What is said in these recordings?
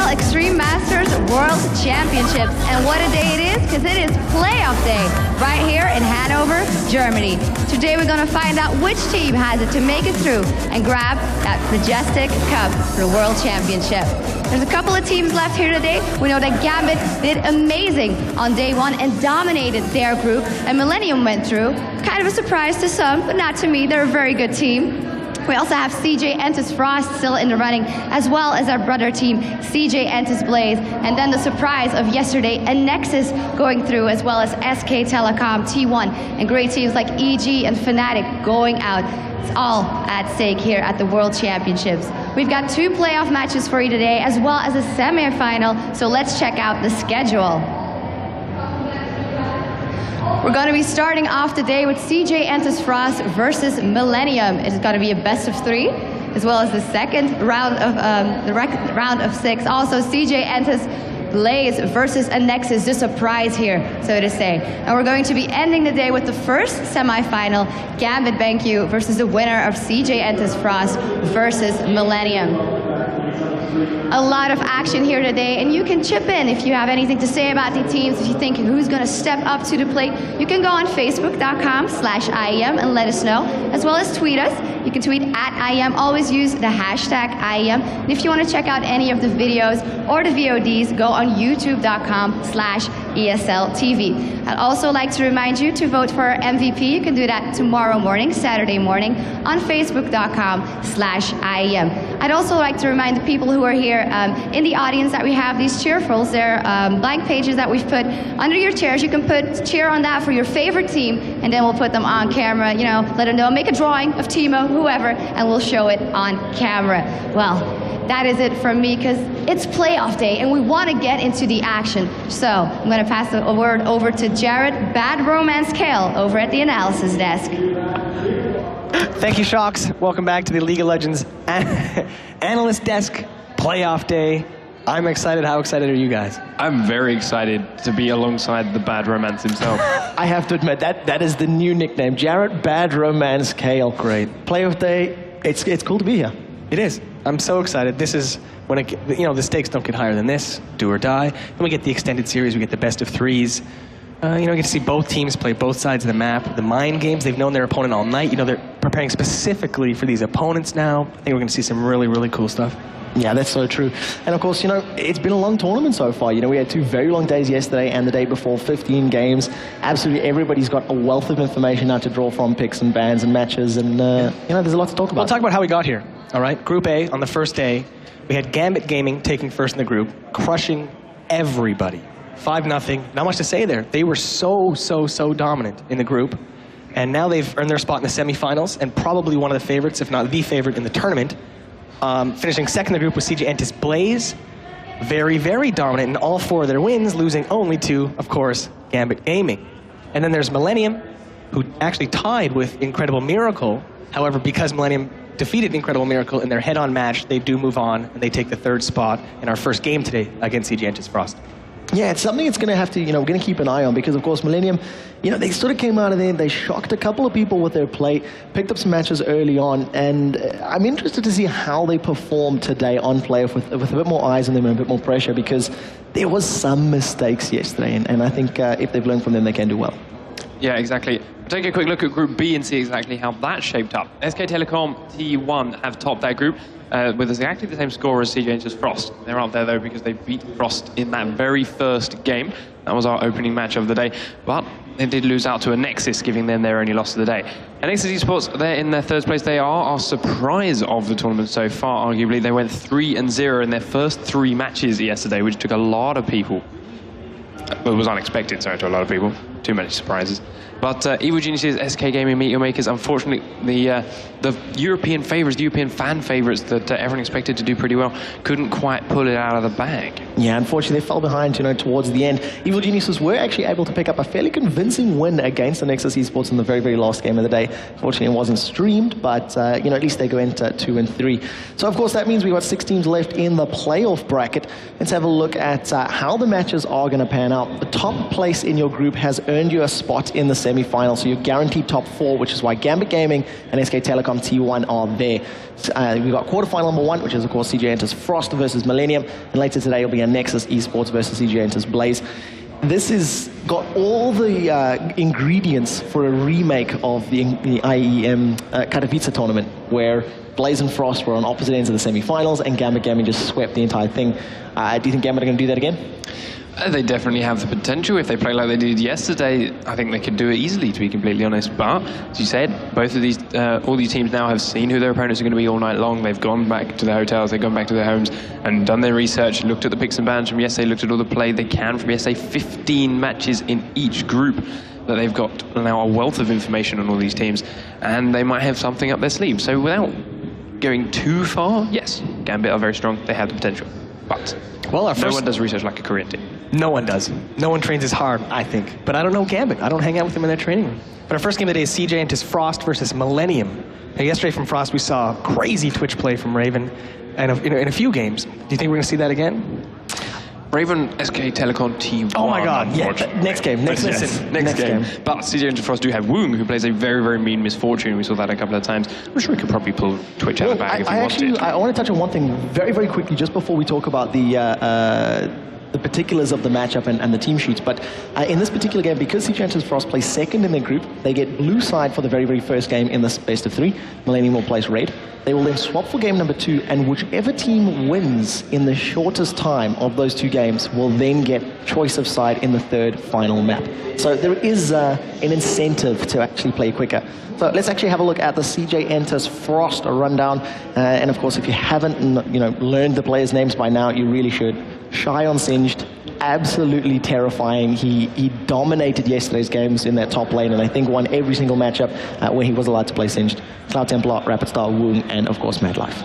LoL Extreme Masters World Championships. And what a day it is, because it is playoff day right here in Hanover, Germany. Today we're going to find out which team has it to make it through and grab that majestic cup for the World Championship. There's a couple of teams left here today. We know that Gambit did amazing on day one and dominated their group, and Millenium went through. Kind of a surprise to some, but not to me. They're a very good team. We also have Entus Frost still in the running, as well as our brother team, Entus Blaze, and then the surprise of yesterday, and Nexus going through, as well as SK Telecom, T1, and great teams like EG and Fnatic going out. It's all at stake here at the World Championships. We've got 2 playoff matches for you today, as well as a semi-final, so let's check out the schedule. We're going to be starting off the day with Entus Frost versus Millenium. It's going to be a best of 3, as well as the second round of round of 6. Also, Entus Blaze versus a Nexus, the surprise here, so to say. And we're going to be ending the day with the first semi-final, Gambit BenQ versus the winner of Entus Frost versus Millenium. A lot of action here today, and you can chip in if you have anything to say about the teams. If you think who's going to step up to the plate, you can go on facebook.com/IEM and let us know, as well as tweet us. You can tweet at IEM. Always use the hashtag IEM. And if you want to check out any of the videos or the VODs, go on youtube.com/ESLTV. I'd also like to remind you to vote for our MVP. You can do that tomorrow morning, Saturday morning, on facebook.com/IEM. I'd also like to remind the people who are here in the audience that we have these cheerfuls. They're blank pages that we've put under your chairs. You can cheer on that for your favorite team, and then we'll put them on camera. You know, let them know, make a drawing of Timo, whoever, and we'll show it on camera. Well, that is it from me, because it's playoff day and we want to get into the action. So I'm going to pass the word over to Jared Bad Romance Kale over at the analysis desk. Thank you, Shocks. Welcome back to the League of Legends analyst desk, playoff day. I'm excited. How excited are you guys? I'm very excited to be alongside the Bad Romance himself. I have to admit, that is the new nickname, Jared Bad Romance Kale. Great. Playoff day, it's cool to be here. It is. I'm so excited. This is when the stakes don't get higher than this, do or die. Then we get the extended series, we get the best of 3s. We get to see both teams play both sides of the map. The mind games, they've known their opponent all night. They're preparing specifically for these opponents now. I think we're going to see some really, really cool stuff. Yeah, that's so true. And of course, it's been a long tournament so far. We had 2 very long days yesterday and the day before, 15 games. Absolutely everybody's got a wealth of information now to draw from, picks and bans and matches, and there's a lot to talk about. We'll talk about how we got here, all right? Group A, on the first day, we had Gambit Gaming taking first in the group, crushing everybody. 5-0, not much to say there. They were so dominant in the group, and now they've earned their spot in the semifinals, and probably one of the favorites, if not the favorite in the tournament. Finishing second in the group was Entus Blaze. Very, very dominant in all 4 of their wins, losing only to, of course, Gambit Gaming. And then there's Millenium, who actually tied with Incredible Miracle. However, because Millenium defeated Incredible Miracle in their head-on match, they do move on, and they take the 3rd spot in our first game today against Entus Frost. Yeah, it's something it's going to have to, we're going to keep an eye on, because of course Millenium, they sort of came out of there, they shocked a couple of people with their play, picked up some matches early on, and I'm interested to see how they perform today on playoff with a bit more eyes on them and a bit more pressure, because there was some mistakes yesterday, and I think if they've learned from them, they can do well. Yeah, exactly. Take a quick look at Group B and see exactly how that shaped up. SK Telecom T1 have topped that group with exactly the same score as Entus Frost. They're up there, though, because they beat Frost in that very first game. That was our opening match of the day. But they did lose out to a Nexus, giving them their only loss of the day. And Nexus Esports, they're in their 3rd place. They are our surprise of the tournament so far, arguably. They went 3-0 in their first 3 matches yesterday, which took a lot of people. Well, it was unexpected, sorry, to a lot of people. Too many surprises. But Evil Geniuses, SK Gaming, Meteor Makers, unfortunately, the European favourites, the European fan favourites that everyone expected to do pretty well, couldn't quite pull it out of the bag. Yeah, unfortunately, they fell behind, towards the end. Evil Geniuses were actually able to pick up a fairly convincing win against the Nexus Esports in the very, very last game of the day. Unfortunately, it wasn't streamed, but, at least they go into 2-3. So, of course, that means we've got 6 teams left in the playoff bracket. Let's have a look at how the matches are going to pan out. The top place in your group has earned you a spot in the semi-finals. So you're guaranteed top 4, which is why Gambit Gaming and SK Telecom T1 are there. We've got quarterfinal number 1, which is, of course, CJ Entus Frost versus Millenium. And later today will be a Nexus Esports versus CJ Entus Blaze. This has got all the ingredients for a remake of the IEM Katowice tournament, where Blaze and Frost were on opposite ends of the semi-finals, and Gambit Gaming just swept the entire thing. Do you think Gambit are going to do that again? They definitely have the potential. If they play like they did yesterday, I think they could do it easily, to be completely honest. But, as you said, both of these, all these teams now have seen who their opponents are going to be all night long. They've gone back to their hotels, they've gone back to their homes and done their research, looked at the picks and bans from yesterday, looked at all the play they can from yesterday. 15 matches in each group that they've got now, a wealth of information on all these teams, and they might have something up their sleeve. So without going too far, yes, Gambit are very strong. They have the potential. But no one does research like a Korean team. No one does. No one trains as hard, I think. But I don't know Gambit. I don't hang out with them in their training room. But our first game of the day is CJ Entus Frost versus Millenium. Now, yesterday from Frost, we saw crazy Twitch play from Raven and in a few games. Do you think we're going to see that again? Raven, SK Telecom T1. Oh my God, yeah, next game, next game. But CJ Entus Frost do have Woong, who plays a very, very mean Misfortune. We saw that a couple of times. I'm sure he could probably pull Twitch out of the bag if he wanted it. I want to touch on one thing very, very quickly, just before we talk about the particulars of the matchup and the team sheets. But in this particular game, because CJ Entus Frost plays second in their group, they get blue side for the very, very first game in this best of 3. Millenium will place red. They will then swap for game number 2, and whichever team wins in the shortest time of those 2 games will then get choice of side in the 3rd final map. So there is an incentive to actually play quicker. So let's actually have a look at the CJ Entus Frost rundown. And of course, if you haven't learned the players' names by now, you really should. Shy on Singed, absolutely terrifying. He dominated yesterday's games in that top lane, and I think won every single matchup where he was allowed to play Singed. Cloud Templar, Rapid Star, Woong, and of course Mad Life.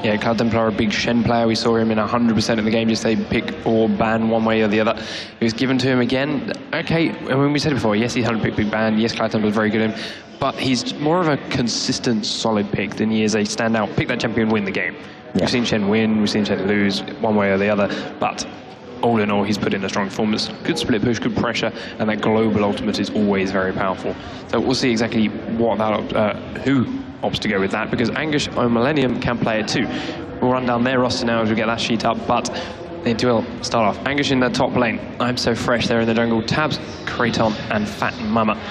Yeah, Cloud Templar, a big Shen player. We saw him in 100% of the game. Just say pick or ban one way or the other. It was given to him again. Okay, when we said it before, yes, he's had a big ban. Yes, Cloud Templar is very good at him. But he's more of a consistent, solid pick than he is a standout. Pick that champion, win the game. Yeah. We've seen Shen win, we've seen Shen lose one way or the other. But all in all, he's put in a strong performance. Good split push, good pressure, and that global ultimate is always very powerful. So we'll see exactly what that who opts to go with that, because Anguish or Millenium can play it too. We'll run down their roster now as we get that sheet up, but they will start off. Anguish in the top lane. I'm so fresh there in the jungle. Tabs, Kraton, and Fat Mama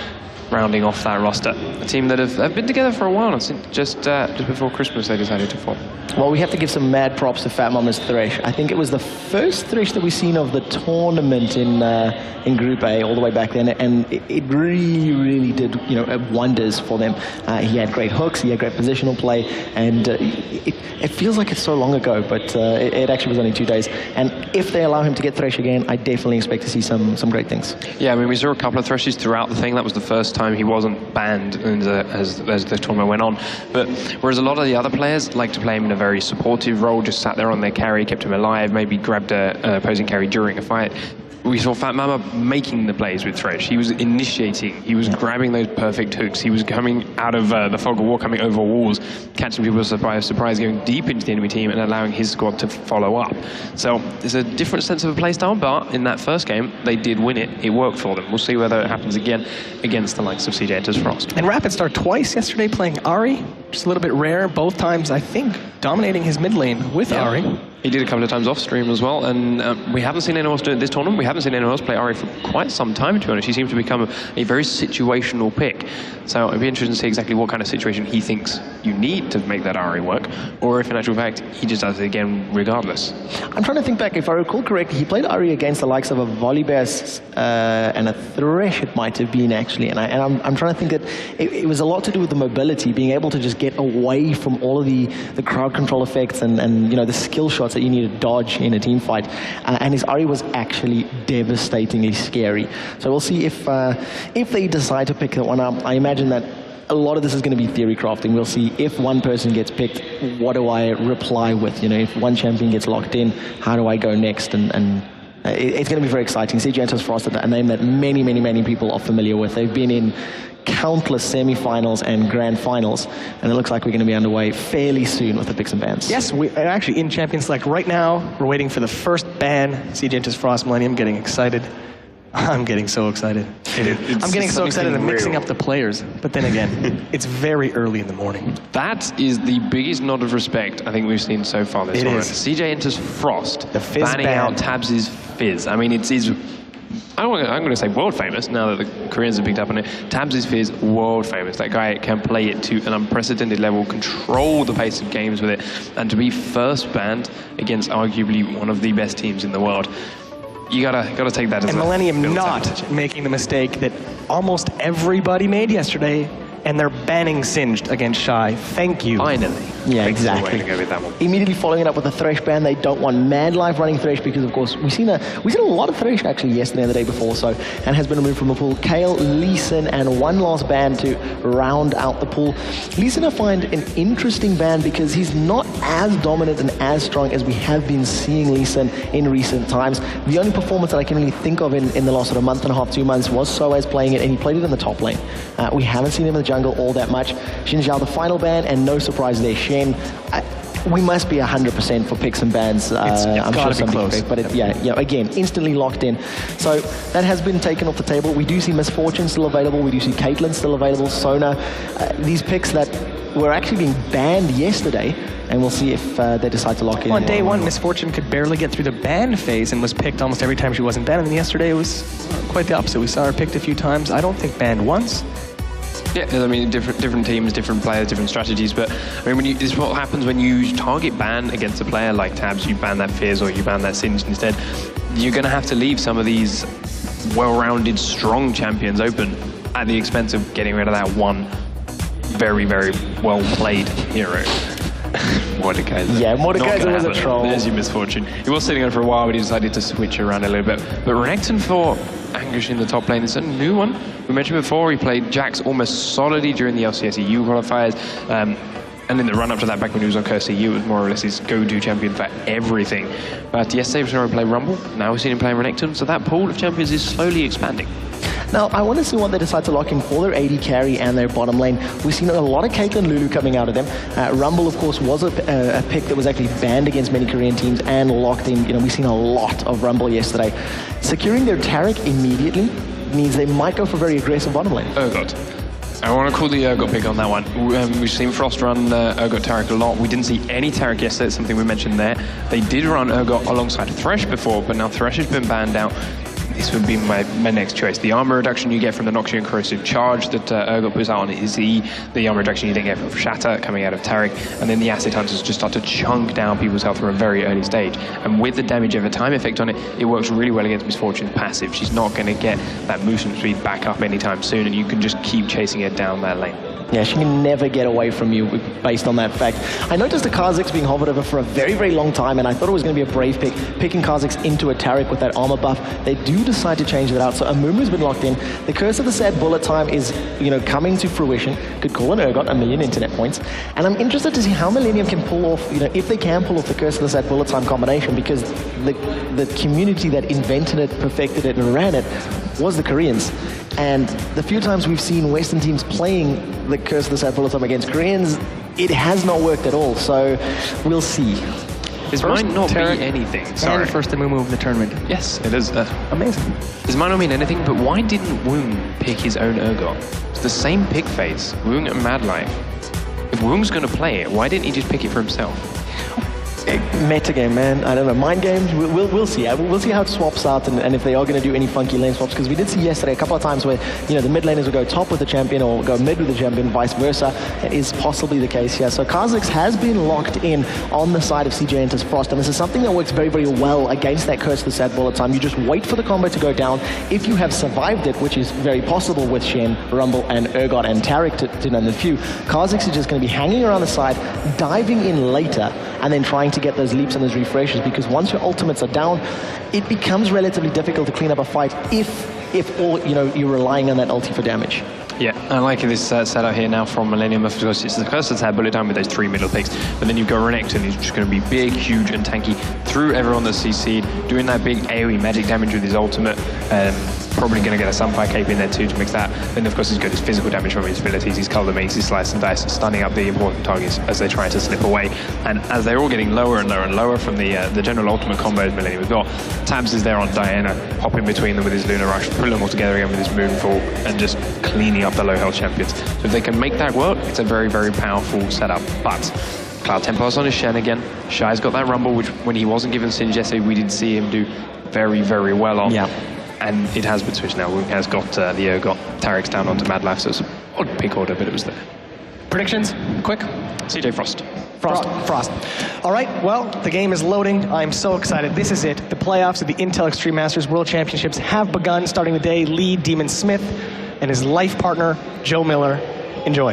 rounding off that roster. A team that have been together for a while now, since just before Christmas they decided to form. Well, we have to give some mad props to Fat Mama's Thresh. I think it was the first Thresh that we've seen of the tournament in Group A all the way back then, and it really, really did wonders for them. He had great hooks, he had great positional play, and it feels like it's so long ago, but it actually was only 2 days. And if they allow him to get Thresh again, I definitely expect to see some great things. Yeah, I mean, we saw a couple of Threshes throughout the thing. That was the first time he wasn't banned as the tournament went on. But whereas a lot of the other players like to play him in a very supportive role, just sat there on their carry, kept him alive, maybe grabbed a opposing carry during a fight, we saw Fat Mama making the plays with Thresh. He was initiating, he was grabbing those perfect hooks, he was coming out of the fog of war, coming over walls, catching people by surprise, going deep into the enemy team and allowing his squad to follow up. So there's a different sense of a play style, but in that first game, they did win it. It worked for them. We'll see whether it happens again against the likes of CJ Entus Frost. And Rapid Star twice yesterday playing Ahri, just a little bit rare, both times, I think, dominating his mid lane with Ahri. He did a couple of times off stream as well, and we haven't seen anyone else do it this tournament. We haven't seen anyone else play Ahri for quite some time, to be honest. He seems to become a very situational pick. So it'd be interesting to see exactly what kind of situation he thinks you need to make that Ahri work, or if in actual fact he just does it again regardless. I'm trying to think back, if I recall correctly, he played Ahri against the likes of a Volibear and a Thresh, it might have been actually, and I'm trying to think that it was a lot to do with the mobility, being able to just get away from all of the crowd control effects and the skill shots that you need to dodge in a team fight, and his Ahri was actually devastatingly scary. So we'll see if they decide to pick that one up. I imagine that a lot of this is going to be theory crafting. We'll see if one person gets picked, what do I reply with? If one champion gets locked in, how do I go next? And it's going to be very exciting. CJ Entus Frost, a name that many, many, many people are familiar with. They've been in countless semi-finals and grand finals, and it looks like we're going to be underway fairly soon with the picks and bans. Yes, we're actually in Champions Select right now. We're waiting for the first ban. CJ Entus Frost, Millenium, getting excited. I'm getting so excited. I'm getting so excited and mixing up the players. But then again, it's very early in the morning. That is the biggest nod of respect I think we've seen so far this tournament. CJ Entus Frost banning out Tabs' Fizz. I mean, it's I'm going to say world famous now that the Koreans have picked up on it. Tabs' Fizz, world famous. That guy can play it to an unprecedented level, control the pace of games with it, and to be first banned against arguably one of the best teams in the world. You gotta take that as and Millenium not making the mistake that almost everybody made yesterday, and they're banning Singed against Shy. Thank you. Finally. Yeah, exactly. To go with that one. Immediately following it up with a Thresh ban. They don't want Mad Life running Thresh because, of course, we've seen a lot of Thresh actually yesterday and the day before, so, and has been removed from the pool. Kale, Lee Sin, and one last ban to round out the pool. Lee Sin I find an interesting ban because he's not as dominant and as strong as we have been seeing Lee Sin in recent times. The only performance that I can really think of in the last sort of month and a half, 2 months was Soaz playing it, and he played it in the top lane. We haven't seen him in the jungle all that much. Xin Zhao the final ban, and no surprise there. Shen, we must be 100% for picks and bans. I'm sure somebody's correct, but again, instantly locked in. So that has been taken off the table. We do see Misfortune still available. We do see Caitlyn still available. Sona, these picks that were actually being banned yesterday, and we'll see if they decide to lock in. Well, on day one, Misfortune could barely get through the ban phase and was picked almost every time she wasn't banned. And yesterday it was quite the opposite. We saw her picked a few times. I don't think banned once. Yeah, I mean, different teams, different players, different strategies. But I mean, this is what happens when you target ban against a player like Tabs. You ban that Fizz or you ban that Singed instead. You're going to have to leave some of these well-rounded, strong champions open at the expense of getting rid of that one very, very well-played hero. Mordecai. Yeah, Mordecai was a troll. There's your Misfortune. He was sitting on for a while, but he decided to switch around a little bit. But Renekton for Anguish in the top lane is a new one. We mentioned before, he played Jax almost solidly during the LCS EU qualifiers. And in the run-up to that, back when he was on Curse EU, it was more or less his go-to champion for everything. But yesterday we saw him play Rumble. Now we've seen him playing Renekton. So that pool of champions is slowly expanding. Now, I want to see what they decide to lock in for their AD carry and their bottom lane. We've seen a lot of Caitlyn Lulu coming out of them. Rumble, of course, was a pick that was actually banned against many Korean teams and locked in. You know, we've seen a lot of Rumble yesterday. Securing their Taric immediately means they might go for very aggressive bottom lane. Urgot. I want to call the Urgot pick on that one. We've seen Frost run Urgot Taric a lot. We didn't see any Taric yesterday, it's something we mentioned there. They did run Urgot alongside Thresh before, but now Thresh has been banned out. This would be my next choice. The armor reduction you get from the Noxian Corrosive Charge that Urgot puts out on is the armor reduction you then get from Shatter coming out of Taric, and then the Acid Hunters just start to chunk down people's health from a very early stage. And with the damage over time effect on it, it works really well against Misfortune's passive. She's not going to get that movement speed back up anytime soon, and you can just keep chasing her down that lane. Yeah, she can never get away from you based on that fact. I noticed the Kha'Zix being hovered over for a very, very long time, and I thought it was going to be a brave pick, picking Kha'Zix into a Taric with that armor buff. They do decide to change that out, so Amumu's been locked in. The Curse of the Sad Bullet time is, coming to fruition. Could call an Urgot, 1 million internet points. And I'm interested to see how Millenium can pull off, if they can pull off the Curse of the Sad Bullet time combination, because the community that invented it, perfected it, and ran it was the Koreans. And the few times we've seen Western teams playing the Curse of the Sad Bullet time against Koreans, it has not worked at all. So we'll see. This might not be anything. Sorry. And first Amumu of the tournament. Yes, it is. Amazing. This might not mean anything, but why didn't Woong pick his own Urgot? It's the same pick phase, Woong and Mad Life. If Woong's going to play it, why didn't he just pick it for himself? Meta game, man. I don't know. Mind games. We'll see. We'll see how it swaps out, and if they are going to do any funky lane swaps. Because we did see yesterday a couple of times where the mid laners would go top with the champion or go mid with the champion, vice versa. That is possibly the case here. So Kha'Zix has been locked in on the side of CJ Entus Frost, and this is something that works very, very well against that Curse of the Sad Bullet time. You just wait for the combo to go down. If you have survived it, which is very possible with Shen, Rumble, and Urgot and Taric to name a few, Kha'Zix is just going to be hanging around the side, diving in later, and then trying to get those leaps and those refreshes, because once your ultimates are down, it becomes relatively difficult to clean up a fight if all you're relying on that ulti for damage. Yeah, I like this setup here now from Millenium. Of course, it's the Curse that's had bullet time with those 3 middle picks, but then you've got Renekton, who's just going to be big, huge, and tanky through everyone that's CC'd, doing that big AoE magic damage with his ultimate. probably going to get a Sunfire Cape in there too to mix that. Then of course he's got his physical damage from his abilities, his Color Mace, his Slice and Dice, stunning up the important targets as they try to slip away. And as they're all getting lower and lower and lower from the general ultimate combos Millenium we've got, Tabs is there on Diana, hopping between them with his Lunar Rush, pulling them all together again with his Moonfall, and just cleaning up the low health champions. So if they can make that work, it's a very, very powerful setup. But Cloud Templars on his Shen again. Shy's got that Rumble, which when he wasn't given Singe yesterday, we did see him do very, very well on. Yeah. And it has been switched now. Woong has got the got Tarek's down onto Mad Life, so it's an odd pick order, but it was there. Predictions? Quick. CJ Frost. Frost. All right, well, the game is loading. I'm so excited. This is it. The playoffs of the Intel Extreme Masters World Championships have begun. Starting the day, lead Demon Smith and his life partner, Joe Miller. Enjoy.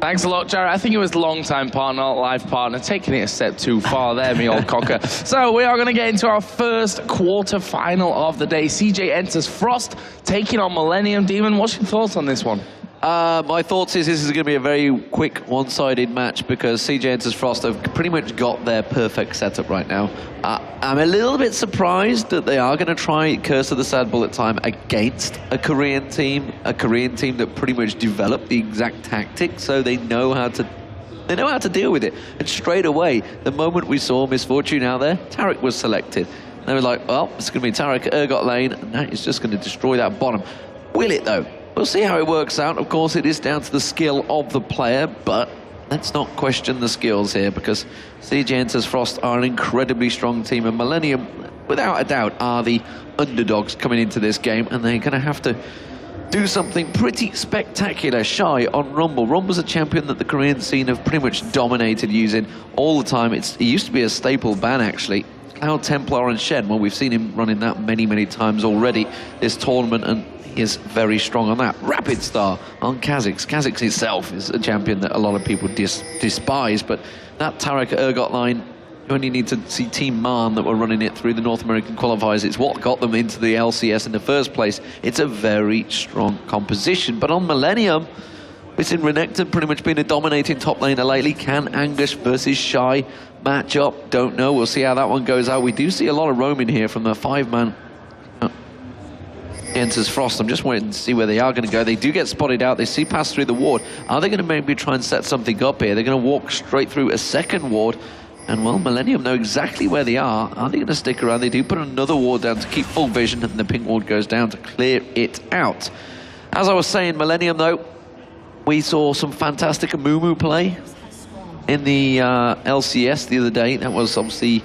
Thanks a lot, Jared. I think it was long-time partner, life partner, taking it a step too far there, me old cocker. So we are going to get into our first quarter-final of the day. CJ Entus Frost taking on Millenium. Demon, what's your thoughts on this one? My thoughts is this is going to be a very quick one-sided match because CJ Entus Frost have pretty much got their perfect setup right now. I'm a little bit surprised that they are going to try Curse of the Sad Bullet time against a Korean team that pretty much developed the exact tactics, so they know how to deal with it. And straight away, the moment we saw Misfortune out there, Tarek was selected. They were like, well, it's going to be Tarek Urgot lane, and that is just going to destroy that bottom. Will it though? We'll see how it works out. Of course, it is down to the skill of the player, but let's not question the skills here because CJ Entus Frost are an incredibly strong team, and Millenium, without a doubt, are the underdogs coming into this game, and they're going to have to do something pretty spectacular. Shy on Rumble. Rumble's a champion that the Korean scene have pretty much dominated using all the time. It used to be a staple ban, actually. Cloud Templar and Shen, well, we've seen him running that many, many times already this tournament, and he is very strong on that. Rapid Star on Kha'Zix. Kha'Zix itself is a champion that a lot of people despise, but that Tarek Urgot line, you only need to see Team Marn that were running it through the North American qualifiers. It's what got them into the LCS in the first place. It's a very strong composition. But on Millenium, we've seen Renekton pretty much being a dominating top laner lately. Can Anguish versus Shy match up? Don't know. We'll see how that one goes out. We do see a lot of roaming here from the 5-man Entus Frost. I'm just waiting to see where they are going to go. They do get spotted out. They see pass through the ward. Are they going to maybe try and set something up here? They're going to walk straight through a second ward. And, well, Millenium know exactly where they are. Are they going to stick around? They do put another ward down to keep full vision, and the pink ward goes down to clear it out. As I was saying, Millenium, though, we saw some fantastic Amumu play in the LCS the other day. That was obviously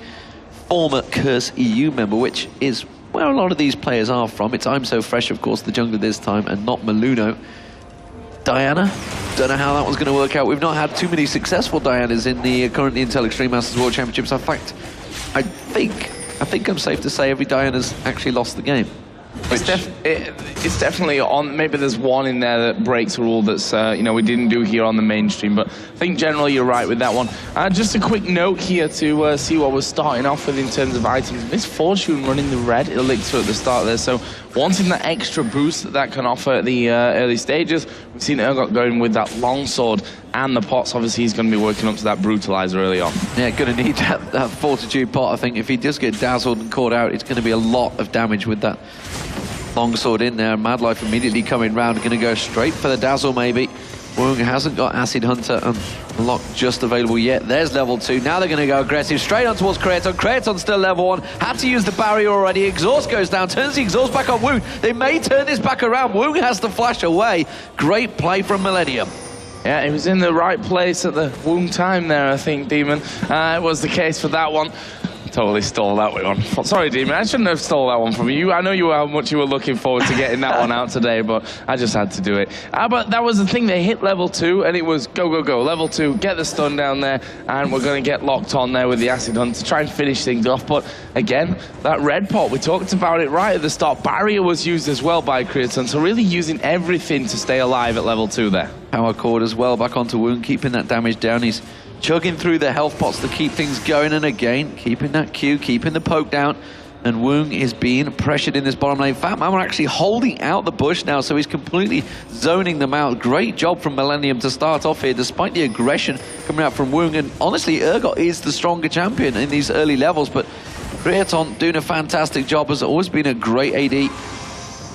former Curse EU member, which is where a lot of these players are from. It's I'm So Fresh, of course, the jungler this time, and not Maluno. Diana, don't know how that was going to work out. We've not had too many successful Dianas in the current Intel Extreme Masters World Championships. In fact, I think I'm safe to say every Diana's actually lost the game. It's definitely on. Maybe there's one in there that breaks a rule that's you know, we didn't do here on the mainstream, but I think generally you're right with that one. Just a quick note here to see what we're starting off with in terms of items. Misfortune running the red elixir at the start there, so wanting that extra boost that can offer at the early stages. We've seen Urgot going with that longsword and the pots. Obviously he's going to be working up to that brutalizer early on. Yeah, going to need that fortitude pot. I think if he does get dazzled and caught out, it's going to be a lot of damage with that longsword in there. Mad Life immediately coming round, going to go straight for the dazzle maybe. Woong hasn't got Acid Hunter unlocked just available yet. There's level 2. Now they're going to go aggressive straight on towards Kraton. Kraton's still level 1. Had to use the barrier already. Exhaust goes down, turns the exhaust back on Woong. They may turn this back around. Woong has to flash away. Great play from Millenium. Yeah, he was in the right place at the Woong time there, I think, Demon. It was the case for that one. Totally stole that one. Sorry, Demon, I shouldn't have stole that one from you. I know how much you were looking forward to getting that one out today, but I just had to do it. But that was the thing. They hit level 2, and it was go, go, go. Level 2, get the stun down there, and we're going to get locked on there with the Acid Hunt to try and finish things off. But again, that red pot, we talked about it right at the start. Barrier was used as well by Kraton, so really using everything to stay alive at level 2 there. Power cord as well, back onto Woong, keeping that damage down. He's chugging through the health pots to keep things going, and again, keeping that Q, keeping the poke down, and Woong is being pressured in this bottom lane. Fat Man are actually holding out the bush now, so he's completely zoning them out. Great job from Millenium to start off here, despite the aggression coming out from Woong, and honestly, Urgot is the stronger champion in these early levels, but Kraton doing a fantastic job, has always been a great AD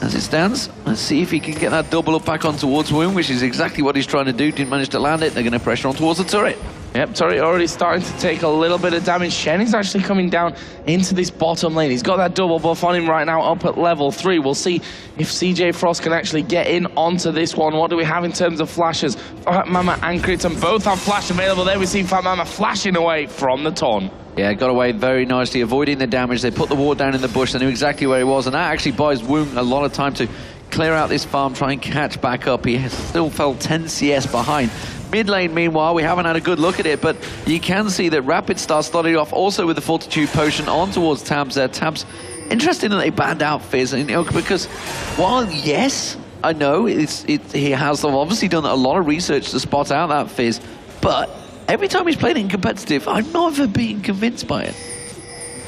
as it stands. Let's see if he can get that double up back on towards Wound, which is exactly what he's trying to do. Didn't manage to land it. They're going to pressure on towards the turret. Yep, turret already starting to take a little bit of damage. Shen is actually coming down into this bottom lane. He's got that double buff on him right now up at level 3. We'll see if CJ Frost can actually get in onto this one. What do we have in terms of flashes? Fat Mama and Kriton both have flash available. There we see Fat Mama flashing away from the taunt. Yeah, got away very nicely, avoiding the damage. They put the ward down in the bush. They knew exactly where he was, and that actually buys Wound a lot of time to clear out this farm, try and catch back up. He still fell 10 CS behind. Mid lane, meanwhile, we haven't had a good look at it, but you can see that Rapid Star started off also with the Fortitude Potion on towards Tabs there. Tabs, interesting that they banned out Fizz, and, you know, because while, yes, I know he has obviously done a lot of research to spot out that Fizz, but every time he's played it in competitive, I've never been convinced by it.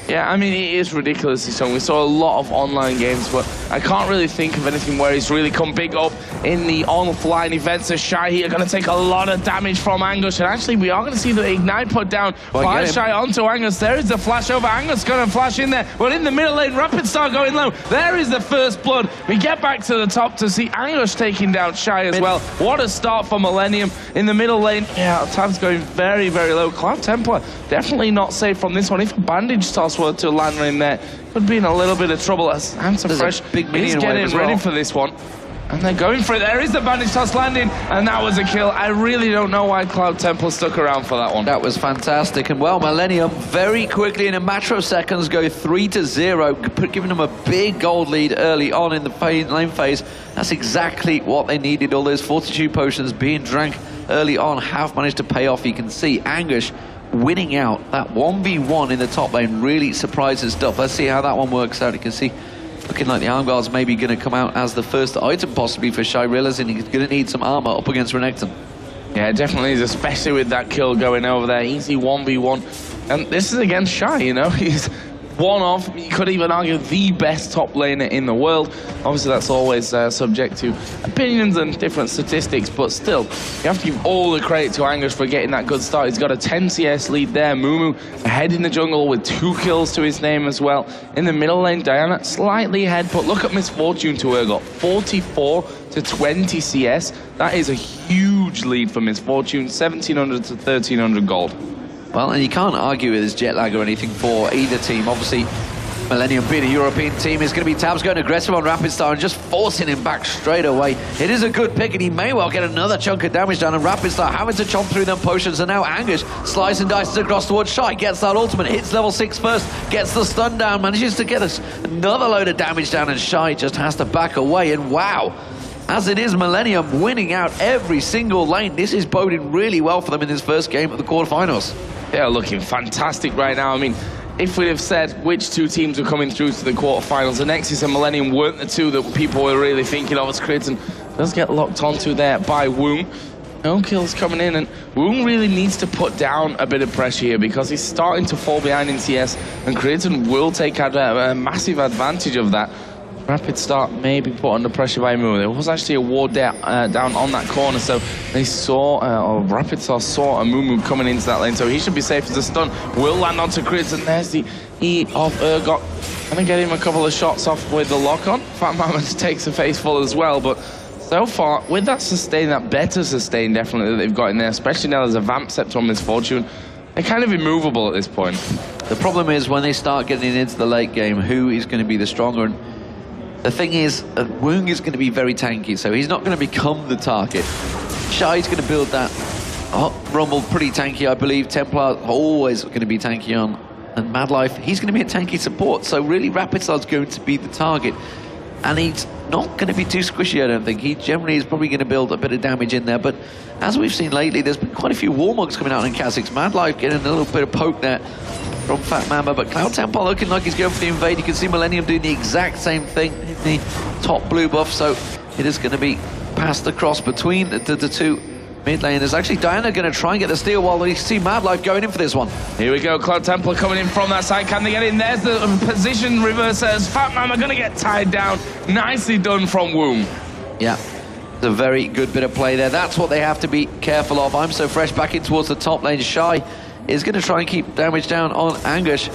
Yeah, I mean, it is ridiculously strong. We saw a lot of online games, but I can't really think of anything where he's really come big up in the offline events. So Shy here going to take a lot of damage from Angus, and actually we are going to see the Ignite put down by Shy onto Angus. There is the flash over. Angus going to flash in there. But in the middle lane, Rapid Star going low. There is the first blood. We get back to the top to see Angus taking down Shy as well. What a start for Millenium in the middle lane. Yeah, Tab's going very, very low. Cloud Templar definitely not safe from this one. If a bandage toss were to land in there, could be in a little bit of trouble as Answer Fresh is getting ready for this one. And they're going for it. There is the bandage toss landing, and that was a kill. I really don't know why Cloud Temple stuck around for that one. That was fantastic. And well, Millenium very quickly in a matter of seconds go 3-0, giving them a big gold lead early on in the lane phase. That's exactly what they needed. All those Fortitude Potions being drank early on have managed to pay off. You can see Anguish winning out that 1v1 in the top lane. Really surprises stuff. Let's see how that one works out. You can see looking like the arm guard's maybe going to come out as the first item possibly for Shy, realizing he's going to need some armor up against Renekton. Yeah, it definitely is, especially with that kill going over there. Easy 1v1. And this is against Shy, you know. He's one of, you could even argue, the best top laner in the world. Obviously, that's always subject to opinions and different statistics, but still, you have to give all the credit to Angus for getting that good start. He's got a 10 CS lead there. Mumu ahead in the jungle with 2 kills to his name as well. In the middle lane, Diana slightly ahead, but look at Misfortune to her, got 44 to 20 CS. That is a huge lead for Misfortune, 1,700 to 1,300 gold. Well, and you can't argue with his jet lag or anything for either team. Obviously, Millenium being a European team is going to be Tabs going aggressive on Rapid Star and just forcing him back straight away. It is a good pick, and he may well get another chunk of damage down, and Rapid Star having to chomp through them potions, and now Angus slices and dices across towards Shy, gets that ultimate, hits level 6 first, gets the stun down, manages to get us another load of damage down, and Shy just has to back away, and wow. As it is, Millenium winning out every single lane. This is boding really well for them in this first game of the quarterfinals. They're looking fantastic right now. I mean, if we'd have said which 2 teams were coming through to the quarterfinals, the Nexus and Millenium weren't the 2 that people were really thinking of as Kriton does get locked onto there by Woong. No kills coming in, and Woong really needs to put down a bit of pressure here because he's starting to fall behind in CS, and Kriton will take a massive advantage of that. Rapid Start may be put under pressure by Mumu. There was actually a ward down on that corner, so they saw, or Rapid Star saw a Mumu coming into that lane, so he should be safe as a stun. Will land onto Kriton, and there's the E of Urgot. Gonna get him a couple of shots off with the lock-on. Fat Mama takes a face full as well, but so far, with that sustain, that better sustain definitely that they've got in there, especially now there's a Vamp Scepter on Misfortune, they're kind of immovable at this point. The problem is when they start getting into the late game, who is going to be the stronger? And the thing is, Woong is going to be very tanky, so he's not going to become the target. Shy's going to build that Rumble pretty tanky, I believe. Templar always going to be tanky on. And Mad Life, he's going to be a tanky support, so really Rapid Star's going to be the target. And he's not going to be too squishy, I don't think. He generally is probably going to build a bit of damage in there, but as we've seen lately, there's been quite a few Warmogs coming out in Kha'Zix. Mad Life getting a little bit of poke there from Fat Mama, but Cloud Temple looking like he's going for the invade. You can see Millenium doing the exact same thing in the top blue buff, so it is going to be passed across between the 2 mid laners. Actually, Diana going to try and get the steal while we see Mad Life going in for this one. Here we go, Cloud Templar coming in from that side. Can they get in? There's the position reverser as Fat Mama going to get tied down. Nicely done from Woong. Yeah, it's a very good bit of play there. That's what they have to be careful of. I'm so fresh back in towards the top lane. Shy is going to try and keep damage down on Anguish.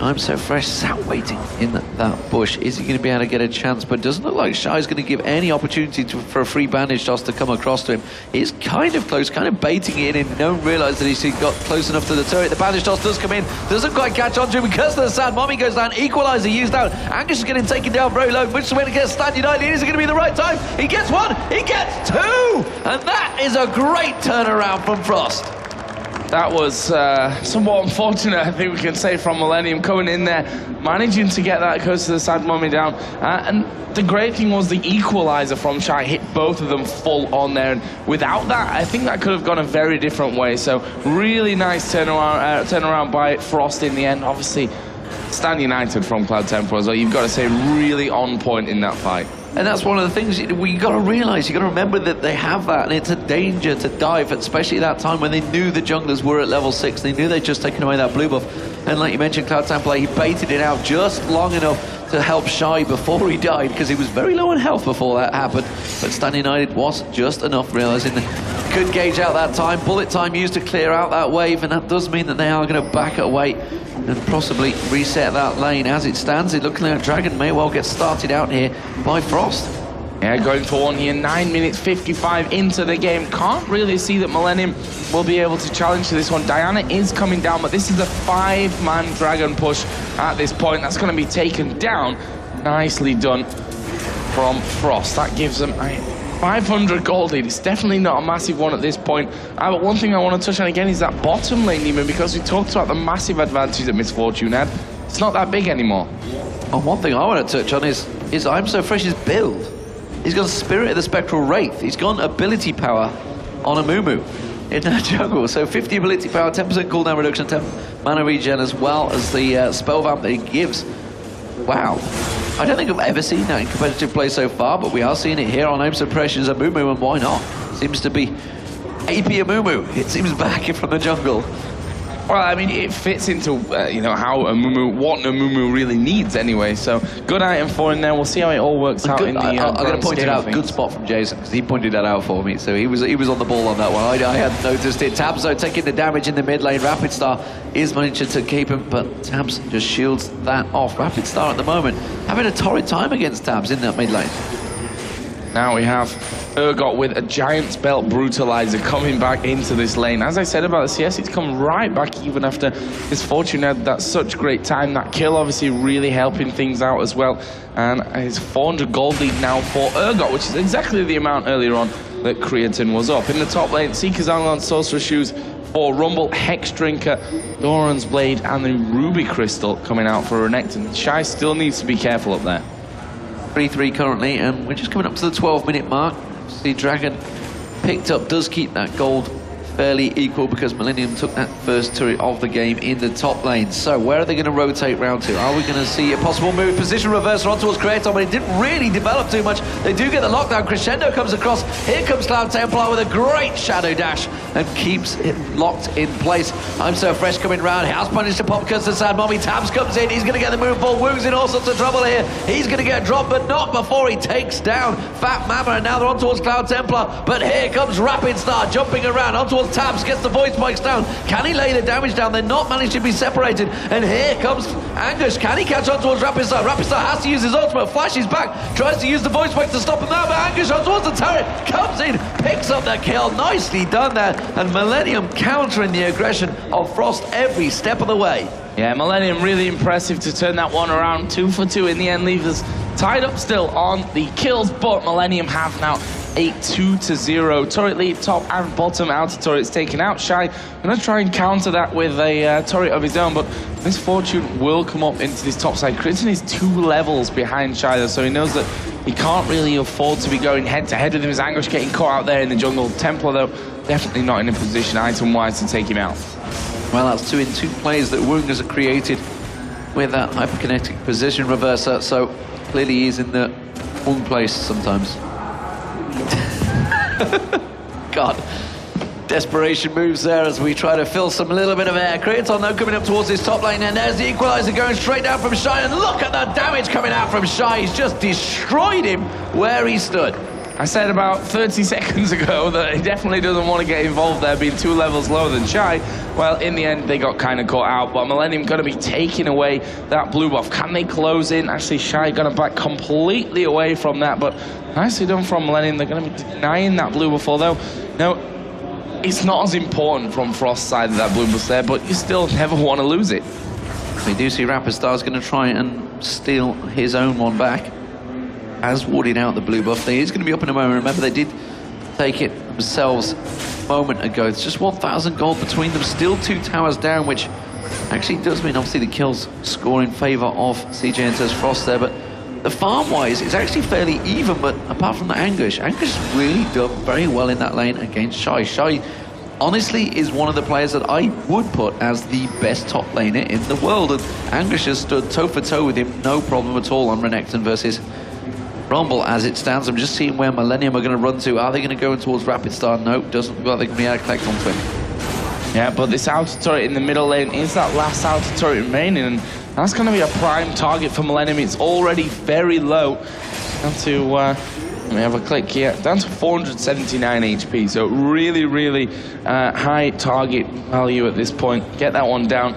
I'm So Fresh sat waiting in that bush. Is he going to be able to get a chance? But it doesn't look like Shy's going to give any opportunity for a free bandage toss to come across to him. He's kind of close, kind of baiting it in, and don't realise that he's got close enough to the turret. The bandage toss does come in, doesn't quite catch on to him because the Sad Mommy goes down. Equalizer used out. Angus is getting taken down very low. Which is where to get Stan United. Is it going to be the right time? He gets one, he gets two! And that is a great turnaround from Frost. That was somewhat unfortunate, I think we can say, from Millenium coming in there, managing to get that close to the Sad Mommy down. And the great thing was the equalizer from Shy hit both of them full on there. And without that, I think that could have gone a very different way. So really nice turnaround by Frost in the end. Obviously, Stan United from Cloud Temple as well. You've got to say, really on point in that fight. And that's one of the things you got to realise. You got to remember that they have that, and it's a danger to dive, especially that time when they knew the junglers were at level 6. They knew they'd just taken away that blue buff. And like you mentioned, Cloud Temple, he baited it out just long enough to help Shy before he died, because he was very low on health before that happened. But Stan United was just enough, realising they could gauge out that time. Bullet time used to clear out that wave, and that does mean that they are going to back away and possibly reset that lane. As it stands, it looks like Dragon may well get started out here by Frost. Yeah, going for one here, 9 minutes 55 into the game. Can't really see that Millenium will be able to challenge to this one. Diana is coming down, but this is a 5-man Dragon push at this point. That's going to be taken down. Nicely done from Frost. That gives them 500 gold lead. It's definitely not a massive one at this point. But one thing I want to touch on again is that bottom lane, even, because we talked about the massive advantage that Misfortune had. It's not that big anymore. And one thing I want to touch on is I'm So Fresh's build. He's got Spirit of the Spectral Wraith. He's got ability power on a Mumu in that jungle. So 50 ability power, 10% cooldown reduction, 10 mana regen, as well as the spell vamp that he gives. Wow. I don't think I've ever seen that in competitive play so far, but we are seeing it here on I'm So Fresh as a Mumu, and why not? Seems to be AP a Mumu. It seems back from the jungle. Well, I mean, it fits into, you know, how a Mumu really needs anyway. So, good item for him there. We'll see how it all works out in the I'm going to point it out. Good spot from Jason, because he pointed that out for me. So he was on the ball on that one. I hadn't noticed it. Tabs, though, taking the damage in the mid lane. Rapid Star is managing to keep him, but Tabs just shields that off. Rapid Star at the moment having a torrid time against Tabs in that mid lane. Now we have Urgot with a Giant's Belt Brutalizer coming back into this lane. As I said about the CS, it's come right back even after Misfortune had that such great time. That kill obviously really helping things out as well. And it's 400 gold lead now for Urgot, which is exactly the amount earlier on that Creatine was up. In the top lane, Seeker's Angon, Sorcerer Shoes for Rumble, Hex Drinker, Doran's Blade, and the Ruby Crystal coming out for Renekton. Shy still needs to be careful up there. 3-3 currently, and we're just coming up to the 12-minute mark. See, Dragon picked up, does keep that gold fairly equal because Millenium took that first turret of the game in the top lane. So where are they going to rotate round to? Are we going to see a possible move? Position reversal on towards Kratos, but it didn't really develop too much. They do get the lockdown. Crescendo comes across. Here comes Cloud Templar with a great shadow dash and keeps it locked in place. I'm So Fresh coming round. House managed to pop because the Sad Mommy. Tabs comes in. He's going to get the move ball. Woong's in all sorts of trouble here. He's going to get dropped, but not before he takes down Fat Mama. And now they're on towards Cloud Templar. But here comes Rapid Star jumping around on towards Tabs, gets the voice spikes down. Can he lay the damage down? They're not managed to be separated. And here comes Angus. Can he catch on towards Rapid Star? Rapid Star has to use his ultimate, flashes back, tries to use the voice spike to stop him there, but Angus on towards the turret, comes in, picks up the kill. Nicely done there. And Millenium countering the aggression of Frost every step of the way. Yeah, Millenium really impressive to turn that one around. 2 for 2 in the end, leaves us tied up still on the kills, but Millenium have now 8-2-0. Turret lead, top and bottom outer turrets taken out. Shy gonna try and counter that with a turret of his own, but Misfortune will come up into this top side. Critton is 2 levels behind Shy though, so he knows that he can't really afford to be going head to head with him. His Anguish getting caught out there in the jungle. Templar though, definitely not in a position item-wise to take him out. Well, that's 2 in 2 plays that Woongers have created with that hyperkinetic position reverser, so clearly he's in the wrong place sometimes. God. Desperation moves there as we try to fill some little bit of air. Kratos now coming up towards his top lane, and there's the equalizer going straight down from Shy, and look at the damage coming out from Shy. He's just destroyed him where he stood. I said about 30 seconds ago that he definitely doesn't want to get involved there, being 2 levels lower than Shy. Well, in the end, they got kind of caught out, but Millenium going to be taking away that blue buff. Can they close in? Actually, Shy going to back completely away from that, but nicely done from Millenium. They're going to be denying that blue buff, although, no, it's not as important from Frost's side of that blue buff there, but you still never want to lose it. We do see Rapidstar's going to try and steal his own one back, as warding out the blue buff. He's going to be up in a moment. Remember, they did take it themselves a moment ago. It's just 1,000 gold between them. Still 2 towers down, which actually does mean, obviously, the kills score in favor of CJ Entus Frost there. But the farm-wise, it's actually fairly even. But apart from the Anguish really done very well in that lane against Shy. Shy, honestly, is one of the players that I would put as the best top laner in the world. And Anguish has stood toe-for-toe with him, no problem at all on Renekton versus Rumble as it stands. I'm just seeing where Millenium are going to run to. Are they going to go in towards Rapidstar? No, doesn't look like they're going to be able to collect onto him. Yeah, but this outer turret in the middle lane is that last outer turret remaining, and that's going to be a prime target for Millenium. It's already very low. Down to, let me have a click here, down to 479 HP, so really high target value at this point. Get that one down.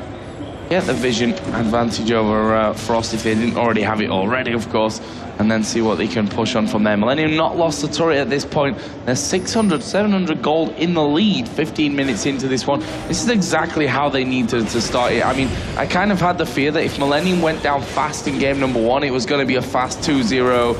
Get the vision advantage over Frost if they didn't already have it already, of course, and then see what they can push on from there. Millenium not lost the turret at this point. They're 600, 700 gold in the lead 15 minutes into this one. This is exactly how they need to start it. I mean, I kind of had the fear that if Millenium went down fast in game number 1, it was going to be a fast 2-0.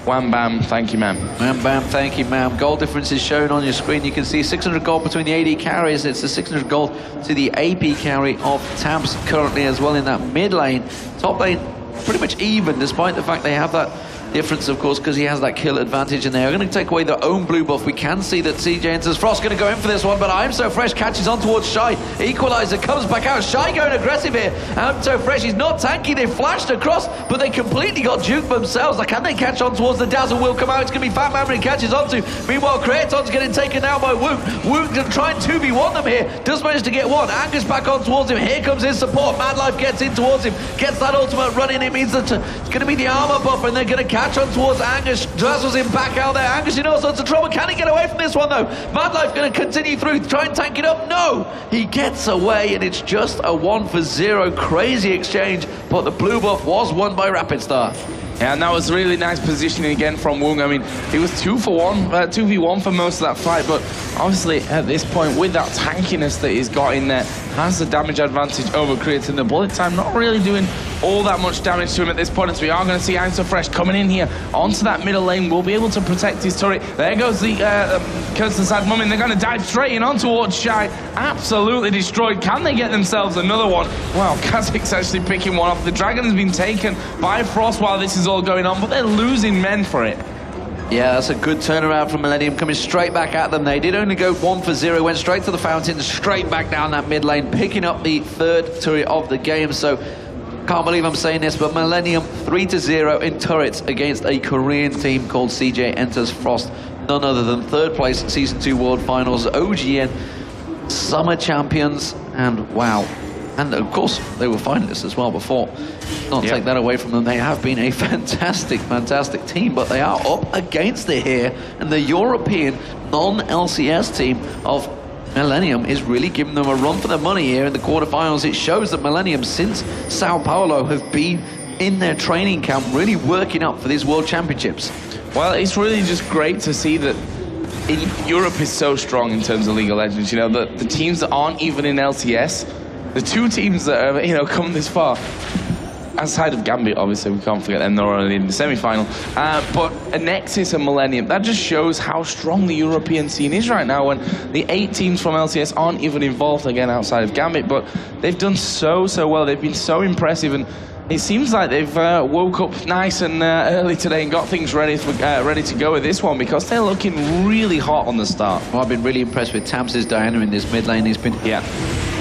Wham bam, thank you ma'am. Wham bam, thank you ma'am. Gold difference is shown on your screen. You can see 600 gold between the AD carries. It's the 600 gold to the AP carry of Tabs currently as well in that mid lane. Top lane pretty much even, despite the fact they have that difference, of course, because he has that kill advantage, and they are going to take away their own blue buff. We can see that CJ Entus Frost going to go in for this one, but I'm So Fresh catches on towards Shy. Equalizer comes back out. Shy going aggressive here. I'm So Fresh, he's not tanky. They flashed across, but they completely got juked themselves. Like, can they catch on towards the Dazzle? Will come out. It's going to be Fat Man, but he catches onto. Meanwhile, Kraton's getting taken down by Wook. Wook trying to 2v1 them here. Does manage to get one. Angus back on towards him. Here comes his support. Madlife gets in towards him. Gets that ultimate running. It means that it's going to be the armor buff, and they're going to catch on towards Angus. Dazzles him back out there. Angus in all sorts of trouble. Can he get away from this one, though? Madlife going to continue through. Try and tank it up. No! He gets away, and it's just a 1-for-0 crazy exchange, but the blue buff was won by Rapidstar. Yeah, and that was really nice positioning again from Woong. I mean, he was 2v1 for most of that fight, but obviously at this point, with that tankiness that he's got in there, has the damage advantage over creating the bullet time, not really doing all that much damage to him at this point, as we are going to see So Fresh coming in here onto that middle lane, will be able to protect his turret. There goes the Curse the Sad Mummy, they're going to dive straight in on towards Shy, absolutely destroyed. Can they get themselves another one? Wow, Kazak's actually picking one off. The Dragon has been taken by Frost while this is all going on, but they're losing men for it. Yeah, that's a good turnaround from Millenium, coming straight back at them. They did only go 1-for-0, went straight to the fountain, straight back down that mid lane, picking up the 3rd turret of the game. So, can't believe I'm saying this, but Millenium 3-0 in turrets against a Korean team called CJ Entus Frost. None other than 3rd place Season 2 World Finals, OGN Summer Champions, and wow. And of course, they were finalists as well before. Not take that away from them. They have been a fantastic team, but they are up against it here. And the European non-LCS team of Millenium is really giving them a run for their money here in the quarterfinals. It shows that Millenium, since Sao Paulo, have been in their training camp, really working up for these World Championships. Well, it's really just great to see that Europe is so strong in terms of League of Legends. You know, the teams that aren't even in LCS, the 2 teams that have, you know, come this far, outside of Gambit, obviously, we can't forget them, they're already in the semi-final, but a Nexus and Millenium, that just shows how strong the European scene is right now, when the 8 teams from LCS aren't even involved, again, outside of Gambit, but they've done so well. They've been so impressive, and it seems like they've woke up nice and early today and got things ready to go with this one, because they're looking really hot on the start. Well, I've been really impressed with Tabs' Diana in this mid lane. He's been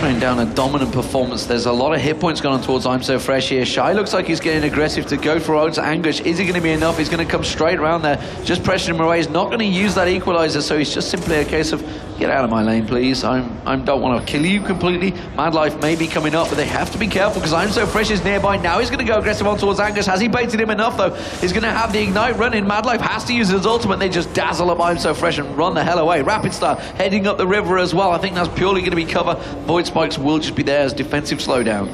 laying down a dominant performance. There's a lot of hit points going on towards I'm So Fresh here. Shy looks like he's getting aggressive to go for Owen's Anguish. Is he going to be enough? He's going to come straight around there, just pressuring him away. He's not going to use that equalizer, so it's just simply a case of, get out of my lane, please. I don't want to kill you completely. Mad Life may be coming up, but they have to be careful because I'm So Fresh is nearby. Now he's going to go aggressive on towards Angus. Has he baited him enough, though? He's going to have the Ignite running. Mad Life has to use his ultimate. They just dazzle up I'm So Fresh and run the hell away. Rapid Star heading up the river as well. I think that's purely going to be cover. Void Spikes will just be there as defensive slowdown.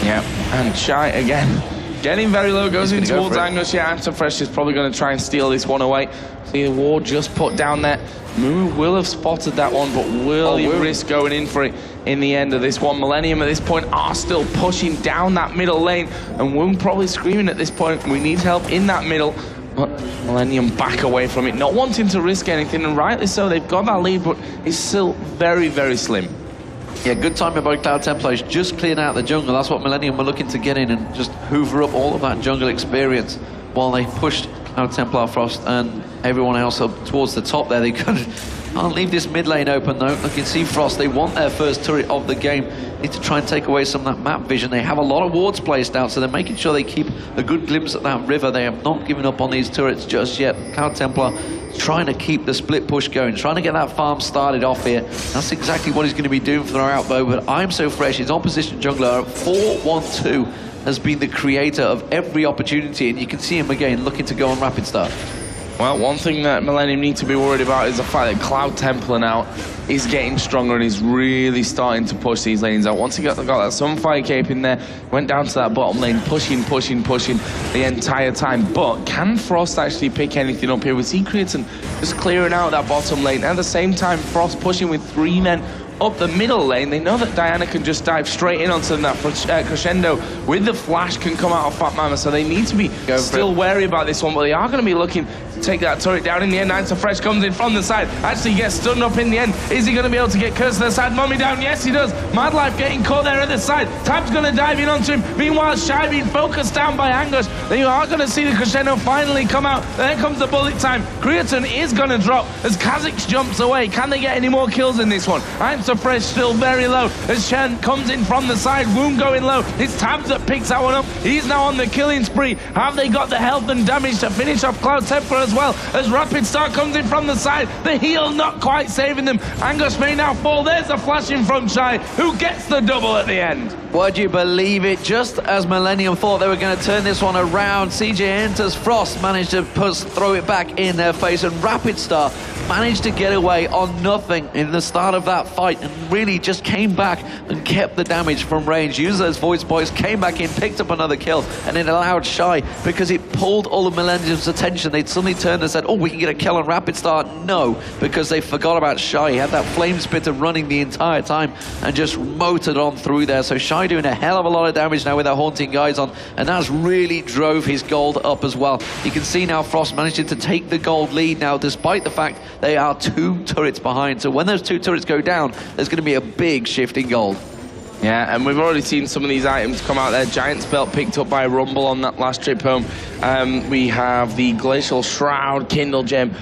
Yeah, and Shy again. Getting very low, goes in towards Angus. Yeah, I'm So Fresh is probably going to try and steal this one away. See the ward just put down there. Moo will have spotted that one, but will he risk going in for it in the end of this one? Millenium at this point are still pushing down that middle lane, and Woon probably screaming at this point, we need help in that middle. But Millenium back away from it, not wanting to risk anything, and rightly so. They've got that lead, but it's still very, very slim. Yeah, good timing by Cloud Templars, just clearing out the jungle. That's what Millenium were looking to get in and just hoover up all of that jungle experience while they pushed Cloud Templar Frost and everyone else up towards the top there. They can't leave this mid lane open though. Look, you can see Frost, they want their first turret of the game. Need to try and take away some of that map vision. They have a lot of wards placed out, so they're making sure they keep a good glimpse at that river. They have not given up on these turrets just yet. Cloud Templar trying to keep the split push going, trying to get that farm started off here. That's exactly what he's going to be doing throughout though, but I'm So Fresh, his opposition jungler, 4-1-2, has been the creator of every opportunity, and you can see him again looking to go on Rapid Start. Well, one thing that Millenium need to be worried about is the fact that Cloud Templar now is getting stronger and is really starting to push these lanes out. Once he got that Sunfire Cape in there, went down to that bottom lane, pushing the entire time. But can Frost actually pick anything up here with Secrets and just clearing out that bottom lane? At the same time, Frost pushing with 3 men up the middle lane. They know that Diana can just dive straight in onto that crescendo with the flash can come out of Fat Mama, so they need to be still wary about this one, but they are going to be looking to take that turret down in the end. I'm So Fresh comes in from the side, actually gets stunned up in the end. Is he going to be able to get Curse to the side? Mummy down, yes he does. Mad Life getting caught there at the side. Tab's going to dive in onto him. Meanwhile, Shy being focused down by Angus. They are going to see the crescendo finally come out. There comes the bullet time. Creaton is going to drop as Kha'Zix jumps away. Can they get any more kills in this one? I'm So Fresh still very low as Shen comes in from the side. Wound going low. It's Tabs that picks that one up. He's now on the killing spree. Have they got the health and damage to finish off Cloud Templar as well? As Rapid Start comes in from the side. The heal not quite saving them. Angus may now fall. There's a flashing from Shy, who gets the double at the end. Would you believe it? Just as Millenium thought they were going to turn this one around, CJ Entus Frost managed to throw it back in their face, and Rapid Star managed to get away on nothing in the start of that fight and really just came back and kept the damage from range. Used those voice boys, came back in, picked up another kill, and it allowed Shy, because it pulled all of Millenium's attention. They'd suddenly turned and said, oh, we can get a kill on Rapid Star. No, because they forgot about Shy. He had that flame spitter running the entire time and just motored on through there. So Shy doing a hell of a lot of damage now with their Haunting Guys on, and that's really drove his gold up as well. You can see now Frost managing to take the gold lead now, despite the fact they are 2 turrets behind. So when those 2 turrets go down, there's going to be a big shift in gold. Yeah, and we've already seen some of these items come out there. Giant's Belt picked up by Rumble on that last trip home. We have the Glacial Shroud, Kindle Gem,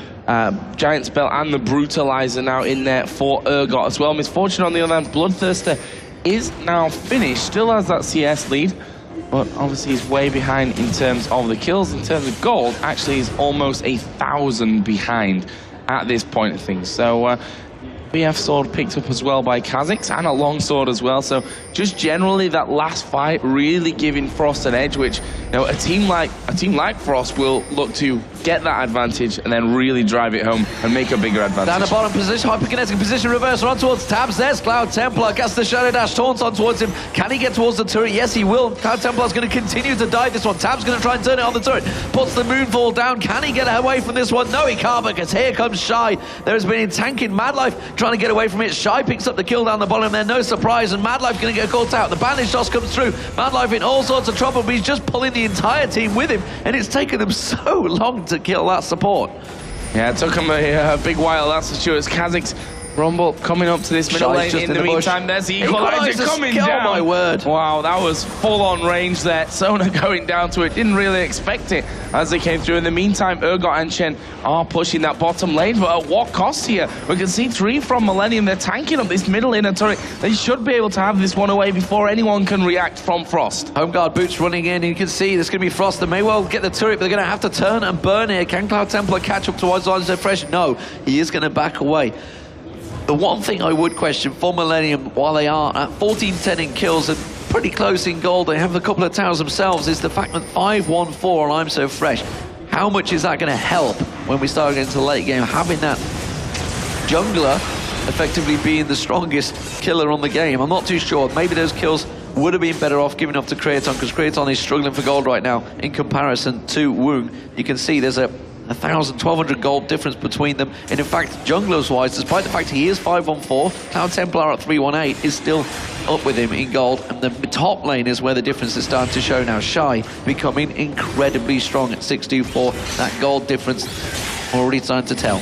Giant's Belt, and the Brutalizer now in there for Urgot as well. Misfortune on the other hand, Bloodthirster is now finished, still has that CS lead, but obviously he's way behind in terms of the kills. In terms of gold, actually he's almost 1,000 behind at this point of things. So BF sword picked up as well by Kha'Zix, and a long sword as well. So just generally that last fight really giving Frost an edge, which, you know, a team like Frost will look to get that advantage and then really drive it home and make a bigger advantage. Down the bottom position, hyperkinetic position reverse, on towards Tabs. There's Cloud Templar, casts the Shadow Dash, taunts on towards him. Can he get towards the turret? Yes, he will. Cloud Templar's going to continue to dive this one. Tab's going to try and turn it on the turret. Puts the Moonfall down. Can he get away from this one? No, he can't, because here comes Shy. There's been in tanking Mad Life trying to get away from it. Shy picks up the kill down the bottom there, no surprise, and Mad Life going to get caught out. The bandage toss comes through. Mad Life in all sorts of trouble, but he's just pulling the entire team with him, and it's taken them so long to kill that support. Yeah, it took him a big while, that's for sure, as Kha'Zix Rumble coming up to this middle lane. In the meantime, there's the equalizer coming down. Oh my word. Wow, that was full on range there. Sona going down to it. Didn't really expect it as they came through. In the meantime, Urgot and Shen are pushing that bottom lane, but at what cost here? We can see 3 from Millenium. They're tanking up this middle inner turret. They should be able to have this one away before anyone can react from Frost. Home guard boots running in. You can see there's going to be Frost. They may well get the turret, but they're going to have to turn and burn here. Can Cloud Templar catch up towards Untitled? No, he is going to back away. The one thing I would question for Millenium, while they are at 14-10 in kills and pretty close in gold, they have a couple of towers themselves, is the fact that 5-1-4 on I'm So Fresh. How much is that going to help when we start getting to the late game? Having that jungler effectively being the strongest killer on the game. I'm not too sure. Maybe those kills would have been better off giving up to Creaton, because Creaton is struggling for gold right now in comparison to Woong. You can see there's a 1,000, 1,200 gold difference between them. And in fact, junglers-wise, despite the fact he is 5-1-4, Cloud Templar at 3-1-8 is still up with him in gold. And the top lane is where the difference is starting to show now. Shy becoming incredibly strong at 6-2-4. That gold difference already starting to tell.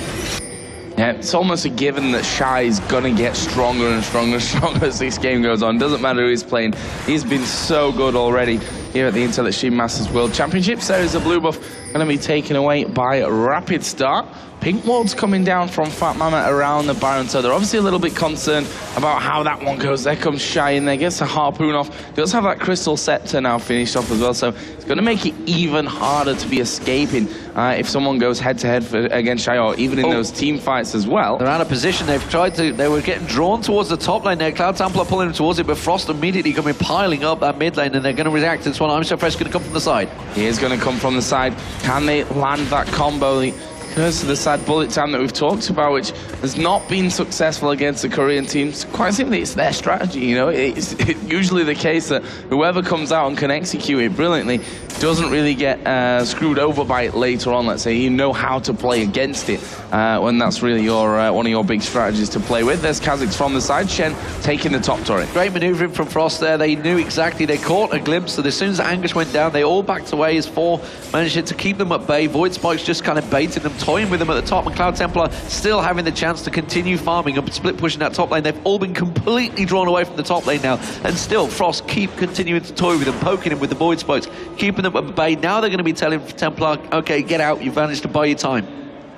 Yeah, it's almost a given that Shy is going to get stronger and stronger and stronger as this game goes on. Doesn't matter who he's playing. He's been so good already here at the Intelligent Masters World Championships. There is a blue buff going to be taken away by Rapid Start. Pink ward's coming down from Fat Mama around the Baron, so they're obviously a little bit concerned about how that one goes. There comes Shy in there, gets a harpoon off. Does have that Crystal Scepter now finished off as well, so it's going to make it even harder to be escaping if someone goes head-to-head against Shy, or even in those team fights as well. They're out of position. They've tried to... They were getting drawn towards the top lane there. Cloud Templar pulling them towards it, but Frost immediately coming piling up that mid lane, and they're going to react to this one. I'm So Fresh going to come from the side. He is going to come from the side. Can they land that combo? Because of the sad bullet time that we've talked about, which has not been successful against the Korean teams. Quite simply, it's their strategy, you know. It's usually the case that whoever comes out and can execute it brilliantly doesn't really get screwed over by it later on. Let's say you know how to play against it when that's really your one of your big strategies to play with. There's Kha'Zix from the side. Shen taking the top turret. Great maneuvering from Frost there. They knew exactly. They caught a glimpse. So as soon as Anguish went down, they all backed away as 4 managed to keep them at bay. Void Spikes just kind of baited them, toying with them at the top, and Cloud Templar still having the chance to continue farming and split pushing that top lane. They've all been completely drawn away from the top lane now, and still Frost keep continuing to toy with them, poking him with the Void Spikes, keeping them at bay. Now they're going to be telling Templar, okay, get out, you've managed to buy your time.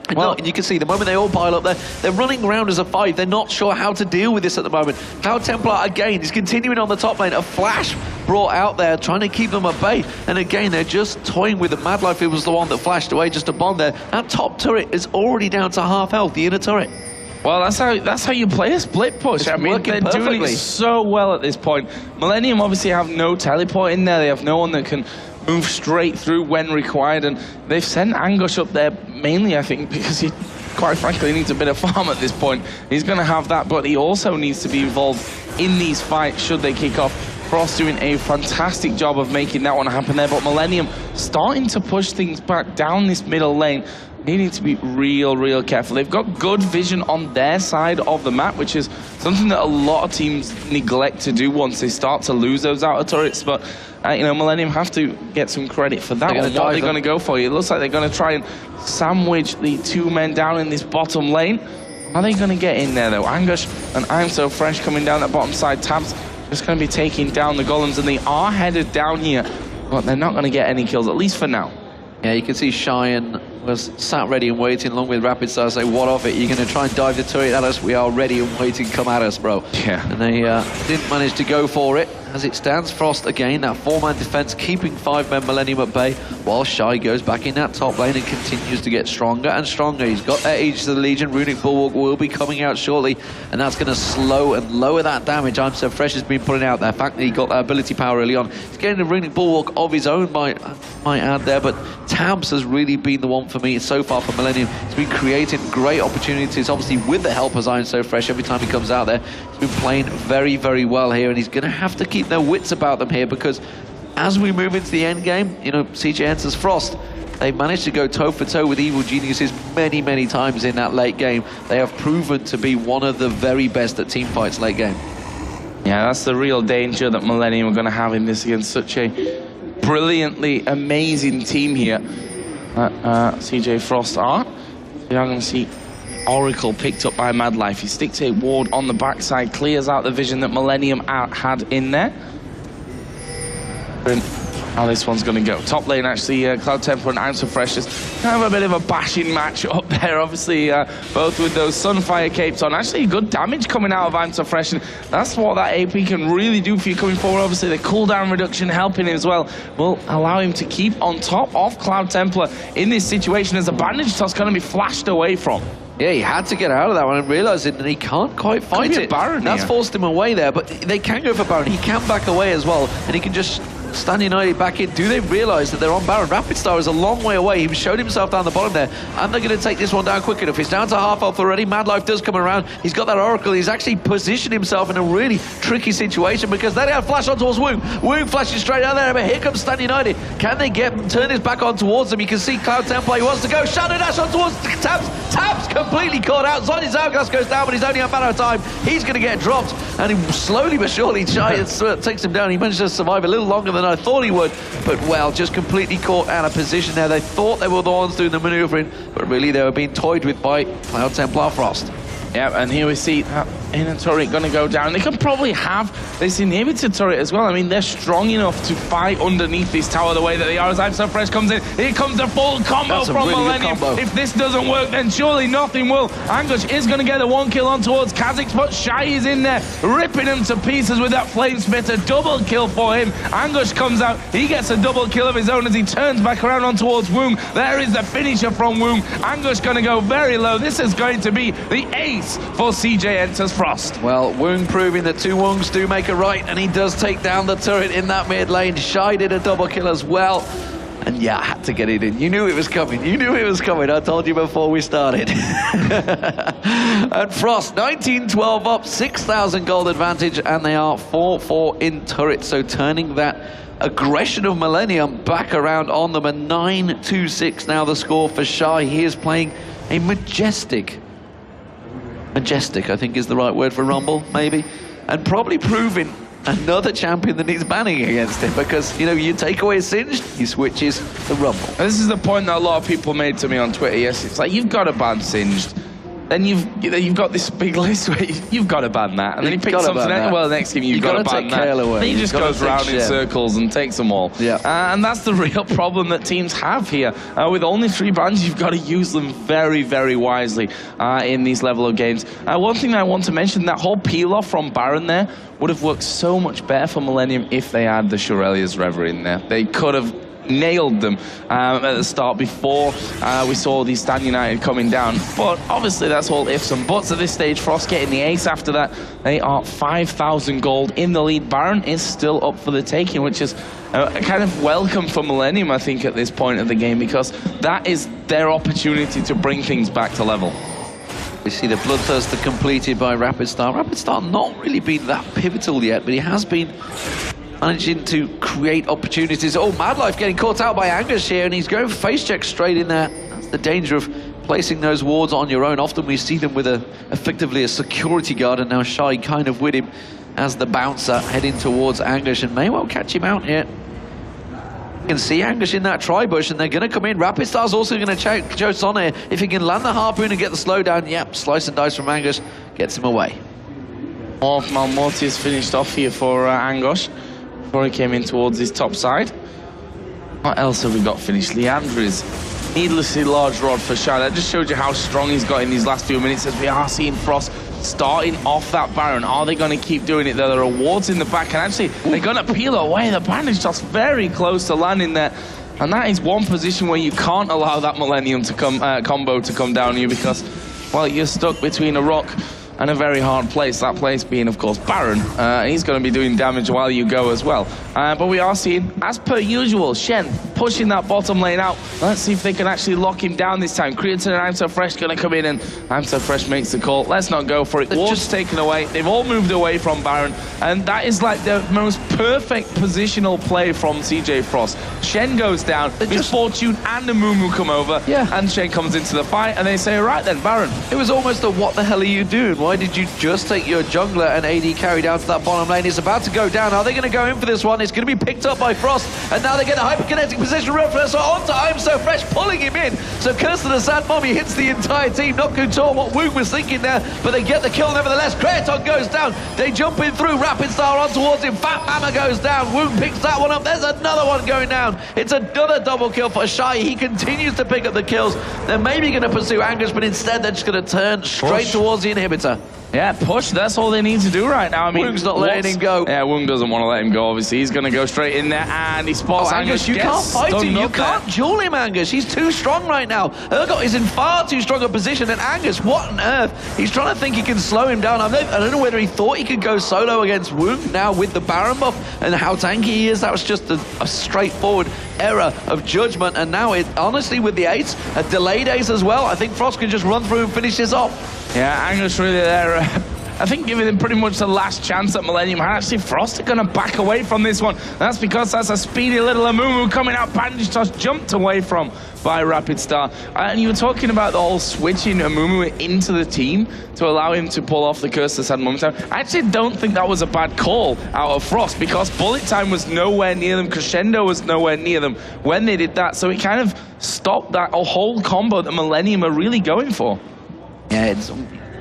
And you can see the moment they all pile up there, they're running around as a 5. They're not sure how to deal with this at the moment. Cloud Templar again is continuing on the top lane. A flash brought out there, trying to keep them at bay. And again, they're just toying with it. Mad Life was the one that flashed away just a bond there. That top turret is already down to half health, the inner turret. Well, that's how you play a split push. I mean, they're doing it so well at this point. Millennium obviously have no teleport in there. They have no one that can move straight through when required, and they've sent Anguish up there mainly, I think, because he, quite frankly, needs a bit of farm at this point. He's going to have that, but he also needs to be involved in these fights should they kick off. Frost doing a fantastic job of making that one happen there, but Millennium starting to push things back down this middle lane. Needing to be real careful. They've got good vision on their side of the map, which is something that a lot of teams neglect to do once they start to lose those outer turrets. But you know, Millennium have to get some credit for that. What are they going to go for? It looks like they're going to try and sandwich the 2 men down in this bottom lane. Are they going to get in there though? Anguish and I'm So Fresh coming down that bottom side. Tabs just going to be taking down the golems, and they are headed down here, but they're not going to get any kills, at least for now. Yeah, you can see Cheyenne was sat ready and waiting along with Rapid Star. Say, what of it? You're going to try and dive the turret at us? We are ready and waiting. Come at us, bro. Yeah. And they didn't manage to go for it. As it stands, Frost again, that 4-man defense, keeping 5-men Millennium at bay, while Shy goes back in that top lane and continues to get stronger and stronger. He's got that Aegis of the Legion. Runic Bulwark will be coming out shortly, and that's going to slow and lower that damage I'm So Fresh has been putting out there. The fact that he got that ability power early on. He's getting a Runic Bulwark of his own, might add there, but Tabs has really been the one for me so far for Millennium. He's been creating great opportunities, obviously with the help of I'm So Fresh every time he comes out there. He's been playing very well here, and he's going to have to keep their wits about them here, because as we move into the end game, you know, CJ Entus Frost, they've managed to go toe-for-toe with Evil Geniuses many times in that late game. They have proven to be one of the very best at team fights late game. Yeah, that's the real danger that Millennium are going to have in this against such a brilliantly amazing team here. CJ Frost are. We are going to see Oracle picked up by Mad Life. He sticks a ward on the backside, clears out the vision that Millenium had in there. How this one's going to go. Top lane, actually, Cloud Temple and Ounce of Fresh just have a bit of a bashing match up there, obviously, both with those Sunfire capes on. Actually, good damage coming out of Ounce of Fresh, and that's what that AP can really do for you coming forward. Obviously, the cooldown reduction helping him as well will allow him to keep on top of Cloud Templar in this situation as a bandage toss going to be flashed away from. Yeah, he had to get out of that one and realise it, and he can't quite fight it. Baron That's forced him away there, but they can go for Baron. He can back away as well, and he can just stand United back in. Do they realise that they're on Baron? Rapid Star is a long way away. He showed himself down the bottom there, and they're going to take this one down quick enough. He's down to half health already. Mad Life does come around. He's got that Oracle. He's actually positioned himself in a really tricky situation because they have flash on towards Woong. Woong flashes straight out there, but here comes Stan United. Can they turn this back on towards them? You can see Cloud Templar. He wants to go. Shadow Dash on towards Tabs. Tabs completely caught out. Zhonya's Hourglass goes down, but he's only a matter of time. He's going to get dropped, and he slowly but surely takes him down. He managed to survive a little longer than I thought he would. But, well, just completely caught out of position there. They thought they were the ones doing the manoeuvring, but really they were being toyed with by Cloud Templar Frost. Yeah, and here we see that inner turret going to go down. They can probably have this inhibitor turret as well. I mean, they're strong enough to fight underneath this tower the way that they are. As So Fresh comes in, here comes the full combo from Millenium. If this doesn't work, then surely nothing will. Angush is going to get a 1 kill on towards Kha'Zix, but Shy is in there, ripping him to pieces with that flame spitter. Double kill for him. Angush comes out, he gets a double kill of his own as he turns back around on towards Woong. There is the finisher from Woong. Angush going to go very low. This is going to be the ace for CJ Entus Frost. Well, Woong proving that two Woongs do make a right, and he does take down the turret in that mid lane. Shy did a double kill as well. And yeah, I had to get it in. You knew it was coming. You knew it was coming. I told you before we started. And Frost, 19-12 up, 6,000 gold advantage, and they are 4-4 in turret. So turning that aggression of Millenium back around on them. A 9-2-6 now the score for Shy. He is playing a majestic, I think is the right word for Rumble, maybe. And probably proving another champion that needs banning against him, because, you know, you take away Singed, he switches the Rumble. This is the point that a lot of people made to me on Twitter. Yes, it's like, you've got to ban Singed. Then you've got this big list where you've got to ban that, and then he picks something else. Well, the next game you've got to ban that. Then he just goes round in circles and takes them all. Yeah. And that's the real problem that teams have here. With only 3 bans, you've got to use them very, very wisely in these level of games. One thing that I want to mention, that whole peel-off from Baron there would have worked so much better for Millenium if they had the Shurelya's Reverie in there. They could have nailed them at the start before we saw the Stan United coming down. But obviously that's all ifs and buts at this stage. Frost getting the ace after that. They are 5,000 gold in the lead. Baron is still up for the taking, which is kind of welcome for Millenium, I think, at this point of the game, because that is their opportunity to bring things back to level. We see the Bloodthirster completed by Rapid Star. Rapid Star not really been that pivotal yet, but he has been managing to create opportunities. Oh, Mad Life getting caught out by Angus here, and he's going face check straight in there. That's the danger of placing those wards on your own. Often we see them with effectively a security guard, and now Shy kind of with him as the bouncer heading towards Angus, and may well catch him out here. You can see Angus in that tri-bush, and they're going to come in. Rapid Star's also going to choke on here. If he can land the harpoon and get the slowdown, yep, slice and dice from Angus gets him away. More Malmortius finished off here for Angus before he came in towards his top side. What else have we got finished? Leandri's needlessly large rod for Shy. That just showed you how strong he's got in these last few minutes, as we are seeing Frost starting off that Baron. Are they going to keep doing it? There are wards in the back, and actually they're going to peel away. The bandage just very close to landing there. And that is one position where you can't allow that Millenium to come combo to come down on you, because, well, you're stuck between a rock and a very hard place, that place being, of course, Baron. He's going to be doing damage while you go as well. But we are seeing, as per usual, Shen pushing that bottom lane out. Let's see if they can actually lock him down this time. Creator and I'm So Fresh going to come in, and I'm So Fresh makes the call. Let's not go for it. Ward's taken away. They've all moved away from Baron, and that is like the most perfect positional play from CJ Frost. Shen goes down, Miss Fortune and the Mumu come over, and Shen comes into the fight, and they say, right then, Baron. It was almost a what the hell are you doing? Why did you just take your jungler and AD carry down to that bottom lane? It's about to go down. Are they going to go in for this one? It's going to be picked up by Frost, and now they get a hyperkinetic position reference onto I'm So Fresh, pulling him in. So Curse of the Sand Mommy hits the entire team. Not good at all what Woong was thinking there, but they get the kill nevertheless. Kraton goes down. They jump in through, Rapid Star on towards him. Fat Mama goes down. Woong picks that one up. There's another one going down. It's another double kill for Shy. He continues to pick up the kills. They're maybe going to pursue Angus, but instead they're just going to turn straight towards the inhibitor. Yeah, push. That's all they need to do right now. I mean, Woong's not letting him go. Yeah, Woong doesn't want to let him go, obviously. He's going to go straight in there, and he spots Angus. You can't fight him. You can't duel him, Angus. He's too strong right now. Urgot is in far too strong a position, and Angus, what on earth? He's trying to think he can slow him down. I don't know whether he thought he could go solo against Woong now with the Baron buff and how tanky he is. That was just a straightforward error of judgment, and now it, honestly, with the ace, a delayed ace as well, I think Frost can just run through and finish this off. Yeah, Angus really there. I think giving them pretty much the last chance at Millenium. Actually, Frost are going to back away from this one. That's because that's a speedy little Amumu coming out. Bandage Toss jumped away from by Rapid Star. And you were talking about the whole switching Amumu into the team to allow him to pull off the Curse of Sad Moment. I actually don't think that was a bad call out of Frost, because Bullet Time was nowhere near them. Crescendo was nowhere near them when they did that. So it kind of stopped that whole combo that Millenium are really going for. Yeah, it's...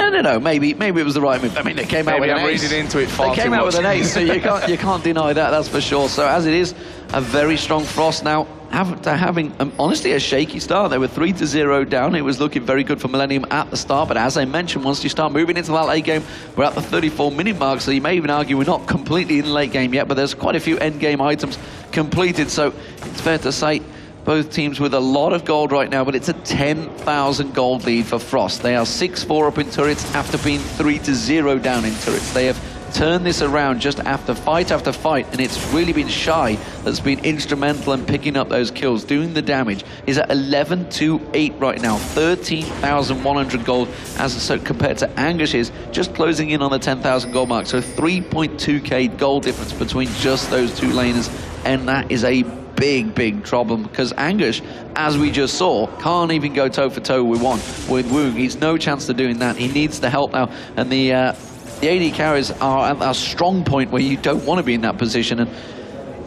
I don't know, maybe it was the right move. I mean, they came out with an ace. Reading into it far They came out with an ace, so you can't deny that, that's for sure. So as it is, a very strong Frost now, after having, honestly, a shaky start. They were 3-0 down. It was looking very good for Millenium at the start, but as I mentioned, once you start moving into that late game, we're at the 34-minute mark, so you may even argue we're not completely in the late game yet, but there's quite a few end game items completed, so it's fair to say both teams with a lot of gold right now, but it's a 10,000 gold lead for Frost. They are 6-4 up in turrets after being 3-0 down in turrets. They have turned this around just after fight, and it's really been Shy that's been instrumental in picking up those kills, doing the damage. He's at 11-8 right now, 13,100 gold, as compared to Angus is just closing in on the 10,000 gold mark. So 3.2k gold difference between just those two laners, and that is a big problem, because Angus, as we just saw, can't even go toe-for-toe with Woong. He's no chance to doing that. He needs the help now, and the AD carries are at a strong point where you don't want to be in that position, and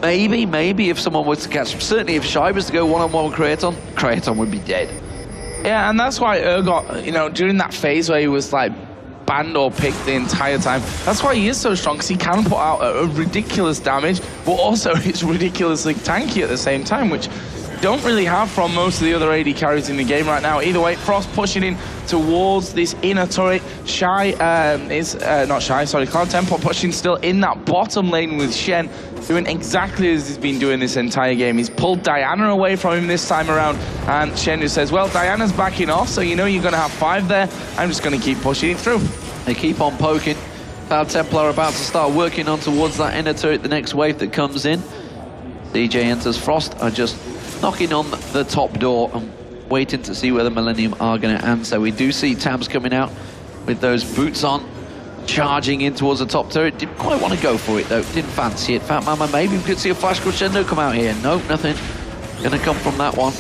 maybe if someone was to catch, certainly if Shy was to go one-on-one with Kraton would be dead. Yeah, and that's why Urgot, you know, during that phase where he was like banned or picked the entire time, that's why he is so strong, because he can put out a ridiculous damage, but also it's ridiculously tanky at the same time, which don't really have from most of the other AD carries in the game right now. Either way, Frost pushing in towards this inner turret. Shy Cloud Temple pushing still in that bottom lane with Shen, doing exactly as he's been doing this entire game. He's pulled Diana away from him this time around, and Shen just says, well, Diana's backing off, so you know you're going to have 5 there. I'm just going to keep pushing it through. They keep on poking. Cloud Temple are about to start working on towards that inner turret, the next wave that comes in. CJ Entus, Frost are just knocking on the top door and waiting to see whether Millenium are going to answer. We do see Tabs coming out with those boots on, charging in towards the top turret. Didn't quite want to go for it though, didn't fancy it. Fat Mama, maybe we could see a flash crescendo come out here. Nope, nothing going to come from that one.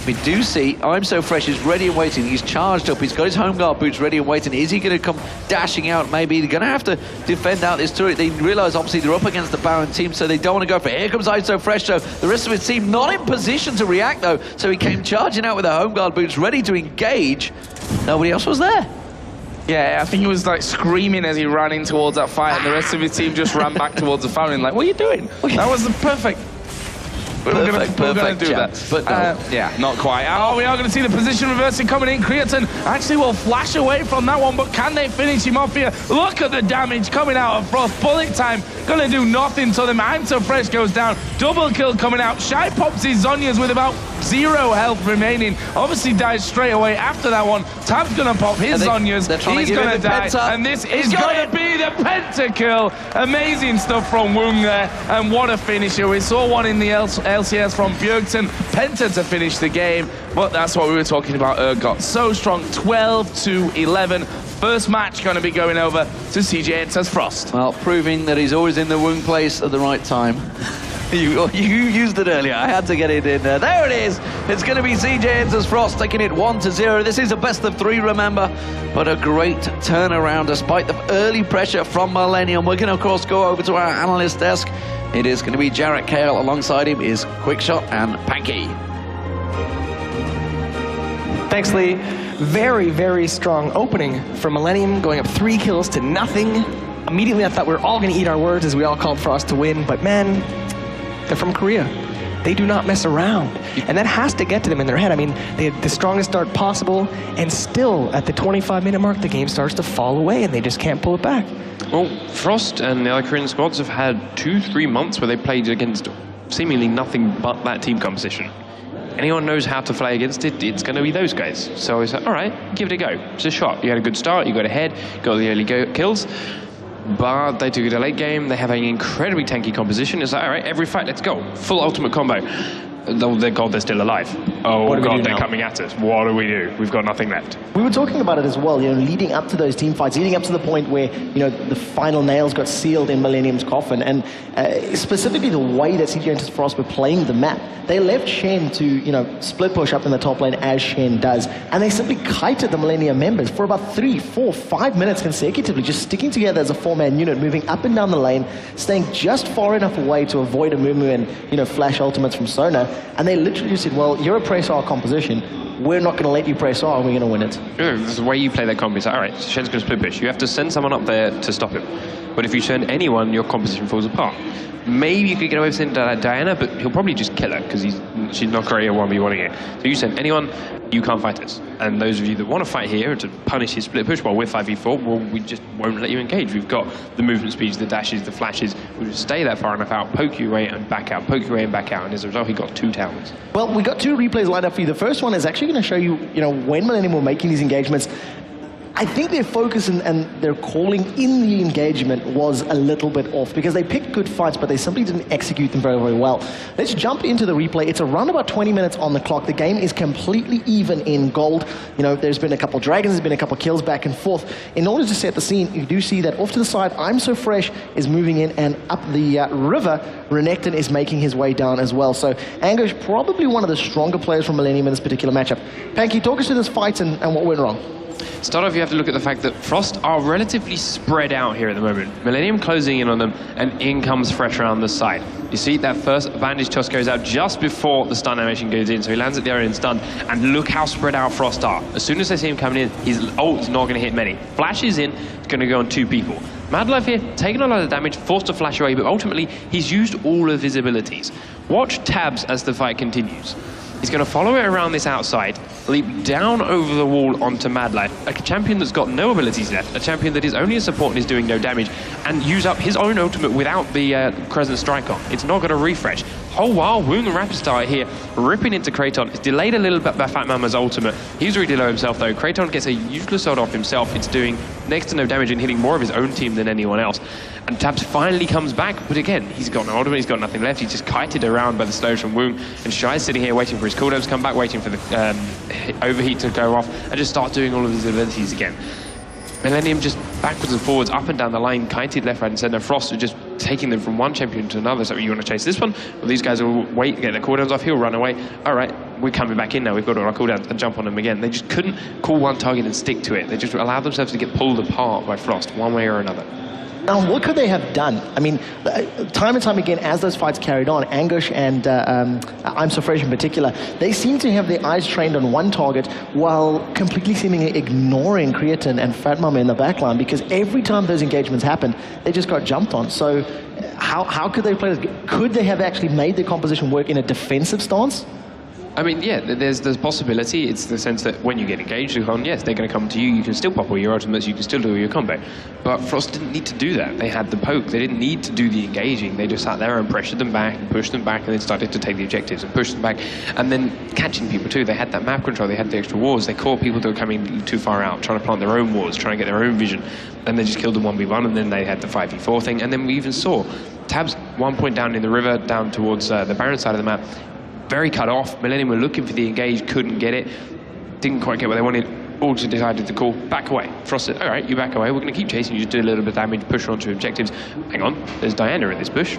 We do see I'm So Fresh is ready and waiting. He's charged up. He's got his home guard boots ready and waiting. Is he going to come dashing out? Maybe they're going to have to defend out this turret. They realise obviously they're up against the Baron team, so they don't want to go for it. Here comes I'm So Fresh. So the rest of his team not in position to react though. So he came charging out with the home guard boots ready to engage. Nobody else was there. Yeah, I think he was like screaming as he ran in towards that fight, and the rest of his team just ran back towards the fountain like, what are you doing? That was the perfect. We're going to do that. But no. Yeah, not quite. Oh, we are going to see the position reversing coming in. Creatine actually will flash away from that one, but can they finish him off here? Look at the damage coming out of Frost. Bullet Time going to do nothing to them. I'm So Fresh goes down. Double kill coming out. Shy pops his Zhonya's with about 0 health remaining. Obviously dies straight away after that one. Tab's going to pop his Zhonya's. He's going to die. And this is going to be the pentakill. Amazing stuff from Woong there. And what a finisher. We saw one in the LCS from Bjergsen. Penta to finish the game. But that's what we were talking about. Urgot so strong. 12-11. First match going to be going over to CJ Entus Frost. Well, proving that he's always in the Woong place at the right time. You used it earlier. I had to get it in there. There it is. It's going to be CJ Entus Frost taking it 1-0. This is a best of 3, remember, but a great turnaround despite the early pressure from Millenium. We're going to, of course, go over to our analyst desk. It is going to be Jarrett Kale. Alongside him is Quickshot and Panky. Thanks, Lee. Very, very strong opening for Millenium, going up 3 kills to nothing. Immediately, I thought we were all going to eat our words as we all called Frost to win, but man, they're from Korea. They do not mess around. And that has to get to them in their head. I mean, they had the strongest start possible, and still, at the 25-minute mark, the game starts to fall away, and they just can't pull it back. Well, Frost and the other Korean squads have had 2-3 months where they played against seemingly nothing but that team composition. Anyone knows how to play against it, it's going to be those guys. So it's like, all right, give it a go. It's a shot. You had a good start, you got ahead, got the early kills, but they took it a late game. They have an incredibly tanky composition. It's like, all right, every fight, let's go. Full ultimate combo. Oh, God, they're still alive. Oh, God, they're coming at us. What do we do? We've got nothing left. We were talking about it as well, leading up to those team fights, leading up to the point where, the final nails got sealed in Millenium's coffin, and specifically the way that CJ Entus Frost were playing the map. They left Shen to, split push up in the top lane as Shen does, and they simply kited the Millenium members for about 3, 4, 5 minutes consecutively, just sticking together as a 4-man unit, moving up and down the lane, staying just far enough away to avoid a Mumu and, flash ultimates from Sona. And they literally just said, well, you're a press R composition. We're not going to let you press R, and we're going to win it. The way you play that comp is, all right, Shen's going to split push. You have to send someone up there to stop him. But if you send anyone, your composition falls apart. Maybe you could get away with sending Diana, but he'll probably just kill her because she's not great at 1v1ing it. So you send anyone, you can't fight us. And those of you that want to fight here to punish his split push while we're 5v4, well, we just won't let you engage. We've got the movement speeds, the dashes, the flashes. We'll just stay that far enough out, poke you away and back out, poke you away and back out. And as a result, he got 2 towers. Well, we got 2 replays lined up for you. The first one is actually going to show you, when Millenium were making these engagements, I think their focus and their calling in the engagement was a little bit off because they picked good fights, but they simply didn't execute them very, very well. Let's jump into the replay. It's around about 20 minutes on the clock. The game is completely even in gold. There's been a couple dragons, there's been a couple kills back and forth. In order to set the scene, you do see that off to the side, I'm So Fresh is moving in, and up the river, Renekton is making his way down as well. So Anguish, probably one of the stronger players from Millenium in this particular matchup. Panky, talk us through this fight and what went wrong. Start off, you have to look at the fact that Frost are relatively spread out here at the moment. Millenium closing in on them, and in comes Fresh around the side. You see that first bandage toss goes out just before the stun animation goes in, so he lands at the area and stunned, and look how spread out Frost are. As soon as they see him coming in, his ult is not going to hit many. Flashes in, it's going to go on 2 people. Madlife here, taking a lot of damage, forced to flash away, but ultimately, he's used all of his abilities. Watch tabs as the fight continues. He's going to follow it around this outside, leap down over the wall onto Madlife, a champion that's got no abilities left, a champion that is only a support and is doing no damage, and use up his own ultimate without the Crescent Strike on. It's not going to refresh. Whole while, Woong and Rapid Star here, ripping into Kraton. It's delayed a little bit by Fat Mama's ultimate. He's really low himself though. Kraton gets a useless ult off himself. It's doing next to no damage and hitting more of his own team than anyone else. And Tabs finally comes back, but again, he's got no ultimate, he's got nothing left. He's just kited around by the slows from Woong. And Shai's sitting here waiting for his cooldowns to come back, waiting for the overheat to go off, and just start doing all of his abilities again. Millenium just backwards and forwards, up and down the line, kited left, right, and centre. Frost are just taking them from one champion to another. So you want to chase this one? Well, these guys will wait, get their cooldowns off. He'll run away. All right, we're coming back in now. We've got all our cooldowns and jump on them again. They just couldn't call one target and stick to it. They just allowed themselves to get pulled apart by Frost one way or another. Now, what could they have done? I mean, time and time again, as those fights carried on, Anguish and I'm So Fresh in particular, they seem to have their eyes trained on one target while completely seemingly ignoring Creatine and Fat Mama in the backline, because every time those engagements happened, they just got jumped on. So how could they play this? Could they have actually made the composition work in a defensive stance? I mean, yeah, there's possibility. It's the sense that when you get engaged, yes, they're going to come to you. You can still pop all your ultimates. You can still do your combo. But Frost didn't need to do that. They had the poke. They didn't need to do the engaging. They just sat there and pressured them back and pushed them back, and then started to take the objectives and push them back. And then catching people too. They had that map control. They had the extra wards. They caught people that were coming too far out, trying to plant their own wards, trying to get their own vision. And they just killed them 1v1, and then they had the 5v4 thing. And then we even saw Tabs 1 point down in the river, down towards the Baron side of the map. Very cut off. Millenium were looking for the engage, couldn't get it, didn't quite get what they wanted. Also decided to call back away. Frost said, all right, you back away, we're going to keep chasing you, just do a little bit of damage, push her onto objectives. Hang on, there's Diana in this bush.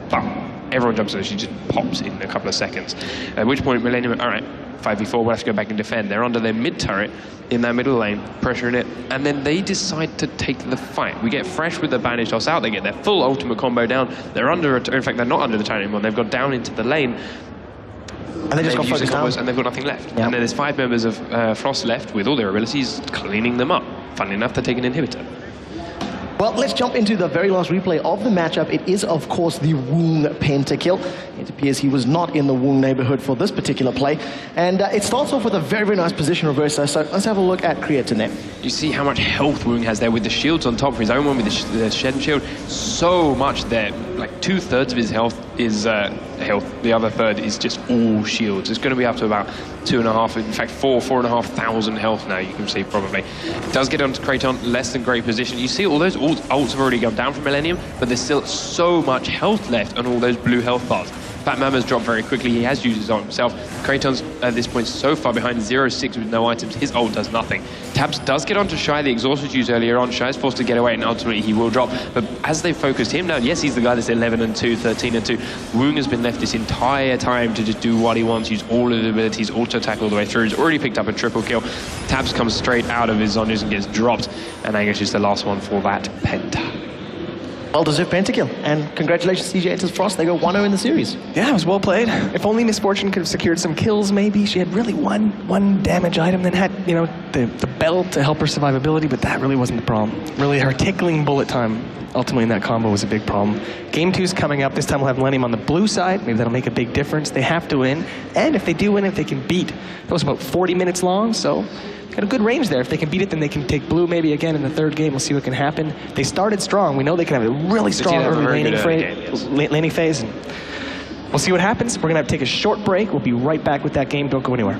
But Everyone jumps on her, she just pops in a couple of seconds. At which point Millenium, all right, 5v4, we'll have to go back and defend. They're under their mid turret in that middle lane, pressuring it, and then they decide to take the fight. We get Fresh with the banished us out, they get their full ultimate combo down. They're under, in fact, they're not under the turret anymore, they've gone down into the lane. And they just got focused down. And they've got nothing left. Yeah. And then there's 5 members of Frost left with all their abilities, cleaning them up. Funnily enough, they take an inhibitor. Well, let's jump into the very last replay of the matchup. It is, of course, the Woong pentakill. It appears he was not in the Woong neighborhood for this particular play. And it starts off with a very, very nice position reverser. So let's have a look at Creatinette. You see how much health Woong has there with the shields on top for his own one, with the Shed Shield. So much there. Like 2/3 of his health is health. The other third is just all shields. It's going to be up to about 2.5, in fact 4,500 health now, you can see probably. It does get onto Kraton, less than great position. You see all those ults have already gone down from Millenium, but there's still so much health left on all those blue health bars. Fat Mama's dropped very quickly. He has used his ult himself. Kraton's at this point so far behind 0-6 with no items. His ult does nothing. Tabs does get onto Shy. The exhaust was used earlier on. Shy's forced to get away, and ultimately he will drop. But as they focused him down, yes, he's the guy that's 11-2, 13-2. Woong has been left this entire time to just do what he wants, use all of his abilities, auto-attack all the way through. He's already picked up a triple kill. Tabs comes straight out of his Zonyas and gets dropped. And Angus is the last one for that penta. Well-deserved pentakill. And congratulations, CJ Entus Frost. They go 1-0 in the series. Yeah, it was well played. If only Miss Fortune could have secured some kills, maybe. She had really one damage item, then had, you know, the belt to help her survivability, but that really wasn't the problem. Really, her tickling bullet time, ultimately in that combo, was a big problem. Game 2's coming up. This time we'll have Millenium on the blue side. Maybe that'll make a big difference. They have to win. And if they do win, if they can beat, that was about 40 minutes long, so got a good range there. If they can beat it, then they can take blue maybe again in the third game. We'll see what can happen. They started strong. We know they can have a really strong early laning phase. And we'll see what happens. We're going to have to take a short break. We'll be right back with that game. Don't go anywhere.